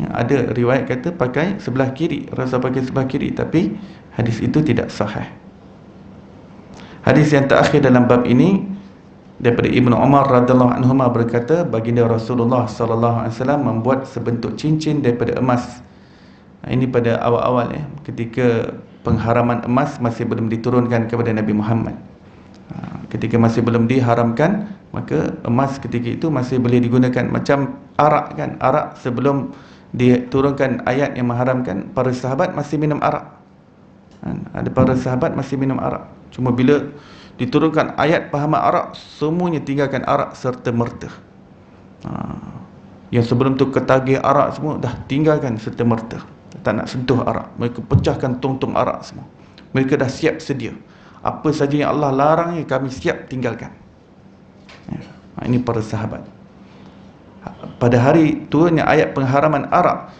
Ada riwayat kata pakai sebelah kiri, Rasul pakai sebelah kiri, tapi hadis itu tidak sahih. Hadis yang terakhir dalam bab ini daripada Ibnu Umar radhiyallahu anhuma berkata, baginda Rasulullah sallallahu alaihi wasallam membuat sebentuk cincin daripada emas. Ini pada awal-awal, ketika pengharaman emas masih belum diturunkan kepada Nabi Muhammad. Ketika masih belum diharamkan, maka emas ketika itu masih boleh digunakan. Macam arak kan, arak sebelum diturunkan ayat yang mengharamkan, para sahabat masih minum arak. Ada para sahabat masih minum arak. Cuma bila diturunkan ayat pahaman arak, semuanya tinggalkan arak serta merta. Yang sebelum tu ketagih arak semua dah tinggalkan serta merta, tak nak sentuh arak. Mereka pecahkan tong-tong arak semua. Mereka dah siap sedia, apa saja yang Allah larang kami siap tinggalkan. Ini para sahabat. Pada hari turunnya ayat pengharaman arak,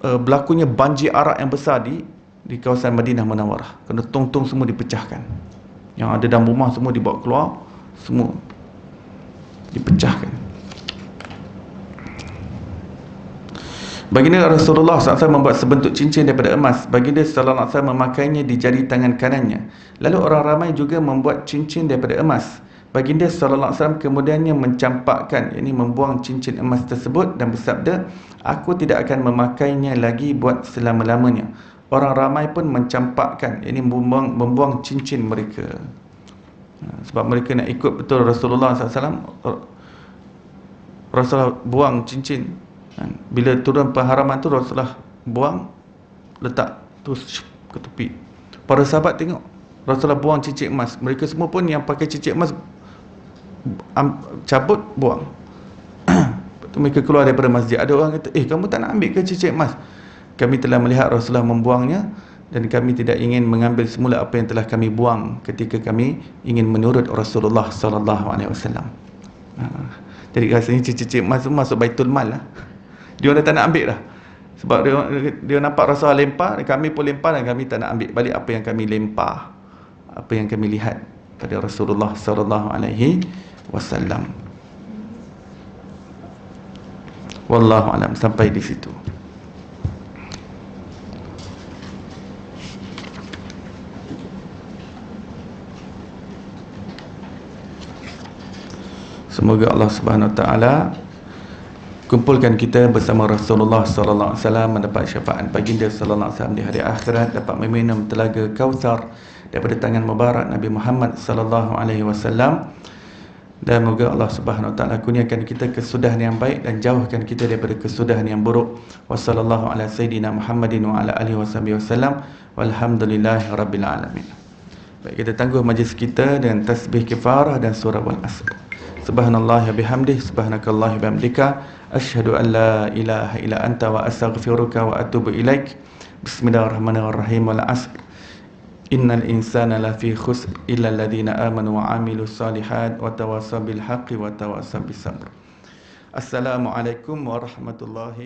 berlakunya banjir arak yang besar di kawasan Madinah Munawwarah, kerana tong-tong semua dipecahkan. Yang ada dalam rumah semua dibawa keluar, semua dipecahkan. Baginda Rasulullah SAW membuat sebentuk cincin daripada emas. Baginda SAW memakainya di jari tangan kanannya. Lalu orang ramai juga membuat cincin daripada emas. Baginda SAW kemudiannya mencampakkan, yakni membuang cincin emas tersebut dan bersabda, aku tidak akan memakainya lagi buat selama-lamanya. Orang ramai pun mencampakkan, yakni membuang cincin mereka. Sebab mereka nak ikut betul Rasulullah SAW. Rasulullah buang cincin. Bila turun pengharaman tu, Rasulullah buang, letak terus ke tepi. Para sahabat tengok Rasulullah buang cincin emas. Mereka semua pun yang pakai cincin emas cabut, buang. Lepas tu mereka keluar daripada masjid. Ada orang kata, kamu tak nak ambil ke cincin emas? Kami telah melihat Rasulullah membuangnya, dan kami tidak ingin mengambil semula apa yang telah kami buang ketika kami ingin menurut Rasulullah SAW. Jadi rasanya cincin emas tu masuk Baitul Mal lah. Dia dah tak nak ambil dah. Sebab dia nampak Rasulullah lempar, kami pun lempar, dan kami tak nak ambil balik apa yang kami lempar, apa yang kami lihat pada Rasulullah SAW. Wallahu alam. Sampai di situ. Semoga Allah Subhanahu Wa Taala kumpulkan kita bersama Rasulullah sallallahu alaihi wasallam, mendapat syafaat baginda sallallahu alaihi wasallam di hari akhirat, dapat meminum telaga Kautsar daripada tangan mubarak Nabi Muhammad sallallahu alaihi wasallam. Dan moga Allah Subhanahu wa taala kurniakan kita kesudahan yang baik dan jauhkan kita daripada kesudahan yang buruk. Wassallallahu ala sayidina Muhammadin wa ala alihi wasallam. Walhamdulillahirabbil alamin. Baik, kita tangguh majlis kita dengan tasbih kifarah dan surah wal asr. Subhanallah wa bihamdih, subhanakallah wa bihamdika, asyhadu an la ilaha illa anta wa astaghfiruka wa atubu ilaik. Bismillahirrahmanirrahim. Wal asr. Innal insana lafi khusr illa alladhina amanu wa amilus salihat wa tawasaw bil haqqi wa tawasaw bis sabr. Assalamualaikum warahmatullahi